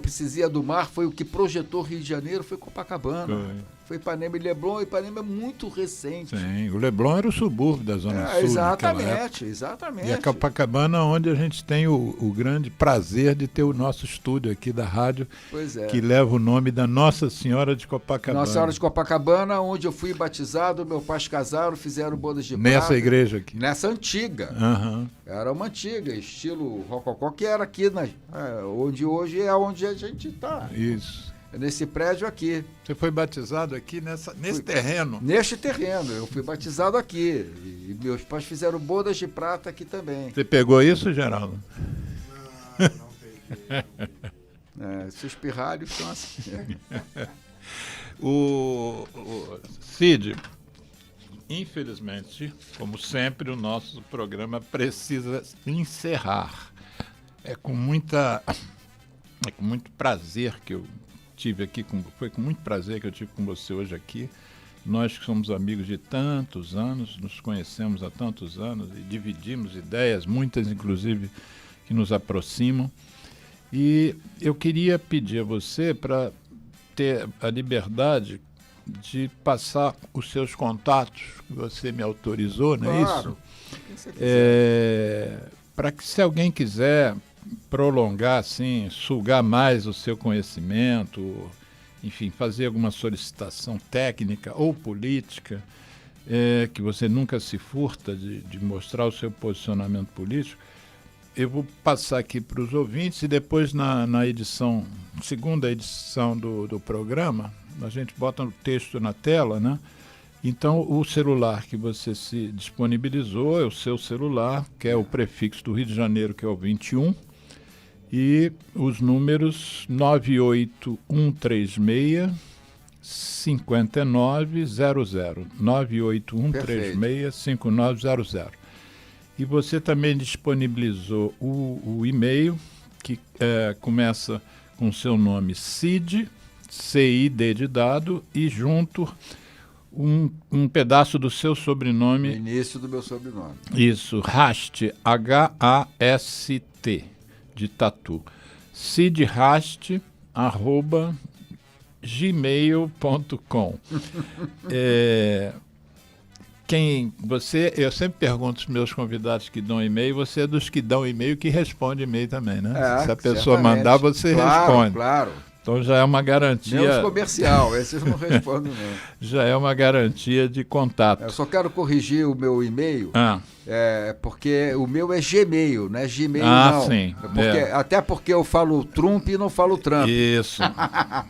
Precisia do Mar foi o que projetou Rio de Janeiro, foi Copacabana. Foi Ipanema e Leblon. Ipanema é muito recente. Sim, o Leblon era o subúrbio da Zona Sul. Exatamente. E a Copacabana, onde a gente tem o grande prazer de ter o nosso estúdio aqui da rádio, que leva o nome da Nossa Senhora de Copacabana. Nossa Senhora de Copacabana, onde eu fui batizado, meus pais casaram, fizeram bodas de prata. Nessa igreja aqui. Nessa antiga. Era uma antiga, estilo rococó, que era aqui, onde hoje é onde a gente está. Isso. Nesse prédio aqui. Você foi batizado aqui nesse terreno? Neste terreno, eu fui batizado aqui. E meus pais fizeram bodas de prata aqui também. Você pegou isso, Geraldo? Não peguei. Seus pirralhos são assim. o Cid, infelizmente, como sempre, o nosso programa precisa encerrar. Foi com muito prazer que eu tive com você hoje aqui. Nós que somos amigos de tantos anos, nos conhecemos há tantos anos e dividimos ideias, muitas inclusive que nos aproximam. E eu queria pedir a você para ter a liberdade de passar os seus contatos, que você me autorizou, não é isso? Para que, se alguém quiser prolongar, assim, sugar mais o seu conhecimento, enfim, fazer alguma solicitação técnica ou política, que você nunca se furta de mostrar o seu posicionamento político, eu vou passar aqui para os ouvintes e depois na segunda edição do programa, a gente bota o texto na tela, né? Então, o celular que você se disponibilizou é o seu celular, que é o prefixo do Rio de Janeiro, que é o 21, e os números 98136-5900. 98136-5900. E você também disponibilizou o e-mail, que começa com o seu nome Cid, C-I-D de dado, e junto um pedaço do seu sobrenome. Início do meu sobrenome. Isso, Hast, H-A-S-T, de tatu. cidhast@gmail.com. Eu sempre pergunto aos meus convidados que dão e-mail, você é dos que dão e-mail que responde e-mail também, né? Se a pessoa mandar, você responde. Claro. Então já é uma garantia. Menos comercial, esses não respondem, não. Já é uma garantia de contato. Eu só quero corrigir o meu e-mail, porque o meu é Gmail, não é Gmail não. Sim. Até porque eu falo Trump e não falo Trump. Isso.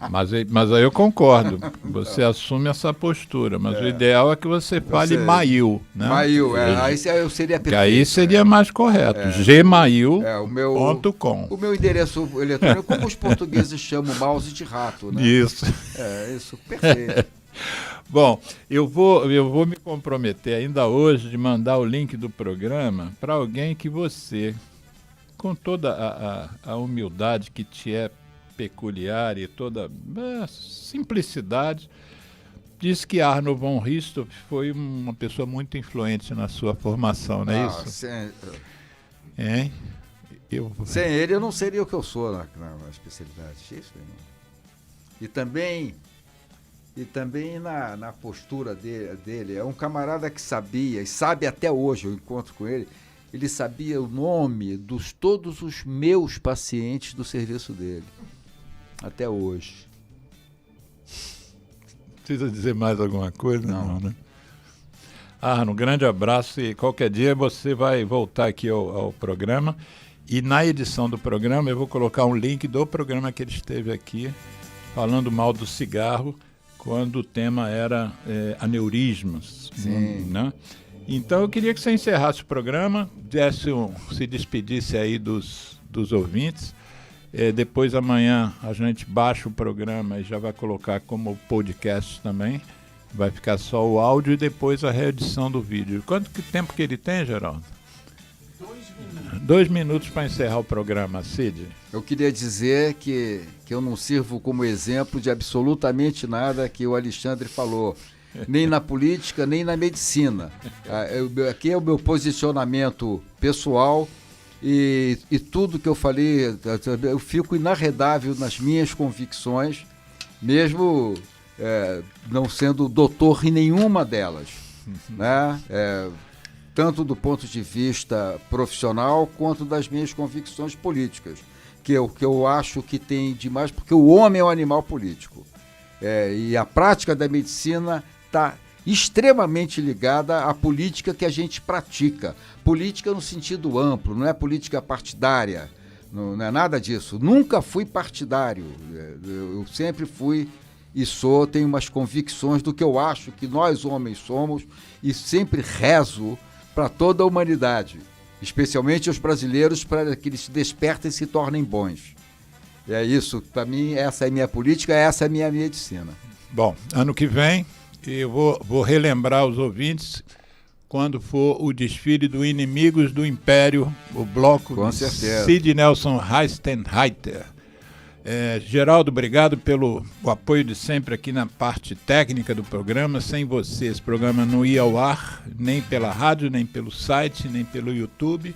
mas aí eu concordo. Você assume essa postura, mas o ideal é que você fale Mail, né? Mail, aí eu seria perfeito. Que aí seria mais correto. Gmail.com. O meu endereço eletrônico, como os portugueses chamam mouse de rato, né? Isso. Isso, perfeito. Bom, eu vou me comprometer ainda hoje de mandar o link do programa para alguém que você, com toda a humildade que te é peculiar e toda a simplicidade, diz que Arno von Richthofen foi uma pessoa muito influente na sua formação, não é isso? Hein? Sem ele eu não seria o que eu sou na especialidade. Isso, e também na postura dele, é um camarada que sabia, e sabe até hoje, eu encontro com ele, ele sabia o nome de todos os meus pacientes do serviço dele, até hoje. Precisa dizer mais alguma coisa? Não, né? Arno, um grande abraço e qualquer dia você vai voltar aqui ao programa e na edição do programa eu vou colocar um link do programa que ele esteve aqui falando mal do cigarro, quando o tema era aneurismas. Sim. Né? Então eu queria que você encerrasse o programa, se despedisse aí dos ouvintes. Depois amanhã a gente baixa o programa e já vai colocar como podcast também. Vai ficar só o áudio e depois a reedição do vídeo. Quanto tempo que ele tem, Geraldo? 2 minutos para encerrar o programa, Cid. Eu queria dizer que eu não sirvo como exemplo de absolutamente nada que o Alexandre falou, nem na política, nem na medicina. Aqui é o meu posicionamento pessoal e tudo que eu falei, eu fico inarredável nas minhas convicções, mesmo não sendo doutor em nenhuma delas, né? Tanto do ponto de vista profissional quanto das minhas convicções políticas, que eu acho que tem demais, porque o homem é um animal político. E a prática da medicina está extremamente ligada à política que a gente pratica. Política no sentido amplo, não é política partidária, não é nada disso. Nunca fui partidário, eu sempre fui e tenho umas convicções do que eu acho que nós homens somos e sempre rezo para toda a humanidade, especialmente os brasileiros, para que eles se despertem e se tornem bons. É isso, para mim, essa é a minha política, essa é a minha medicina. Bom, ano que vem, eu vou relembrar os ouvintes, quando for o desfile do Inimigos do Império, o bloco com certeza. Cid Nelson Heistenreiter. Geraldo, obrigado pelo apoio de sempre aqui na parte técnica do programa. Sem você, esse programa não ia ao ar, nem pela rádio, nem pelo site, nem pelo YouTube.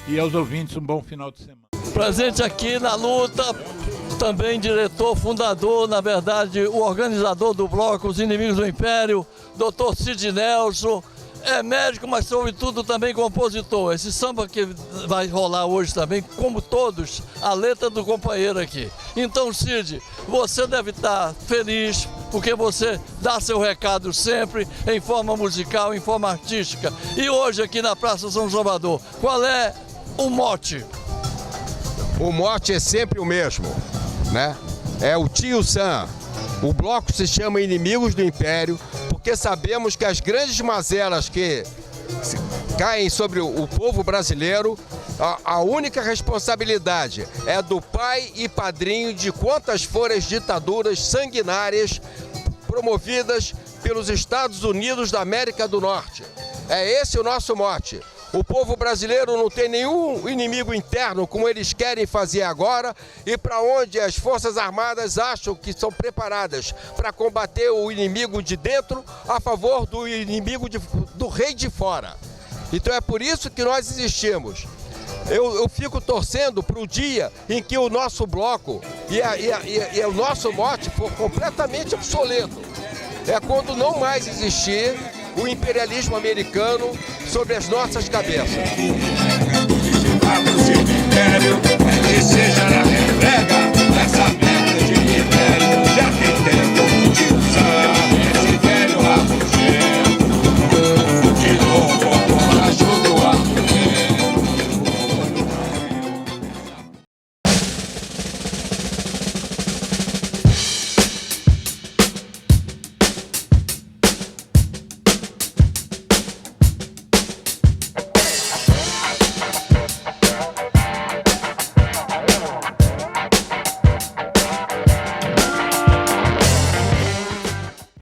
E aos ouvintes, um bom final de semana. Presente aqui na luta, também diretor, fundador, na verdade, o organizador do bloco Os Inimigos do Império, Dr. Cid Nelson. É médico, mas sobretudo também compositor. Esse samba que vai rolar hoje também, como todos, a letra do companheiro aqui. Então, Cid, você deve estar feliz, porque você dá seu recado sempre, em forma musical, em forma artística. E hoje aqui na Praça São Salvador, qual é o mote? O mote é sempre o mesmo, né? É o Tio Sam. O bloco se chama Inimigos do Império, porque sabemos que as grandes mazelas que caem sobre o povo brasileiro, a única responsabilidade é do pai e padrinho de quantas forem as ditaduras sanguinárias promovidas pelos Estados Unidos da América do Norte. É esse o nosso mote. O povo brasileiro não tem nenhum inimigo interno, como eles querem fazer agora, e para onde as Forças Armadas acham que são preparadas para combater o inimigo de dentro a favor do inimigo do rei de fora. Então é por isso que nós existimos. Eu fico torcendo para o dia em que o nosso bloco e o nosso mote for completamente obsoleto. É quando não mais existir o imperialismo americano sobre as nossas cabeças. Que seja na refrega, essa merda de império, já que tem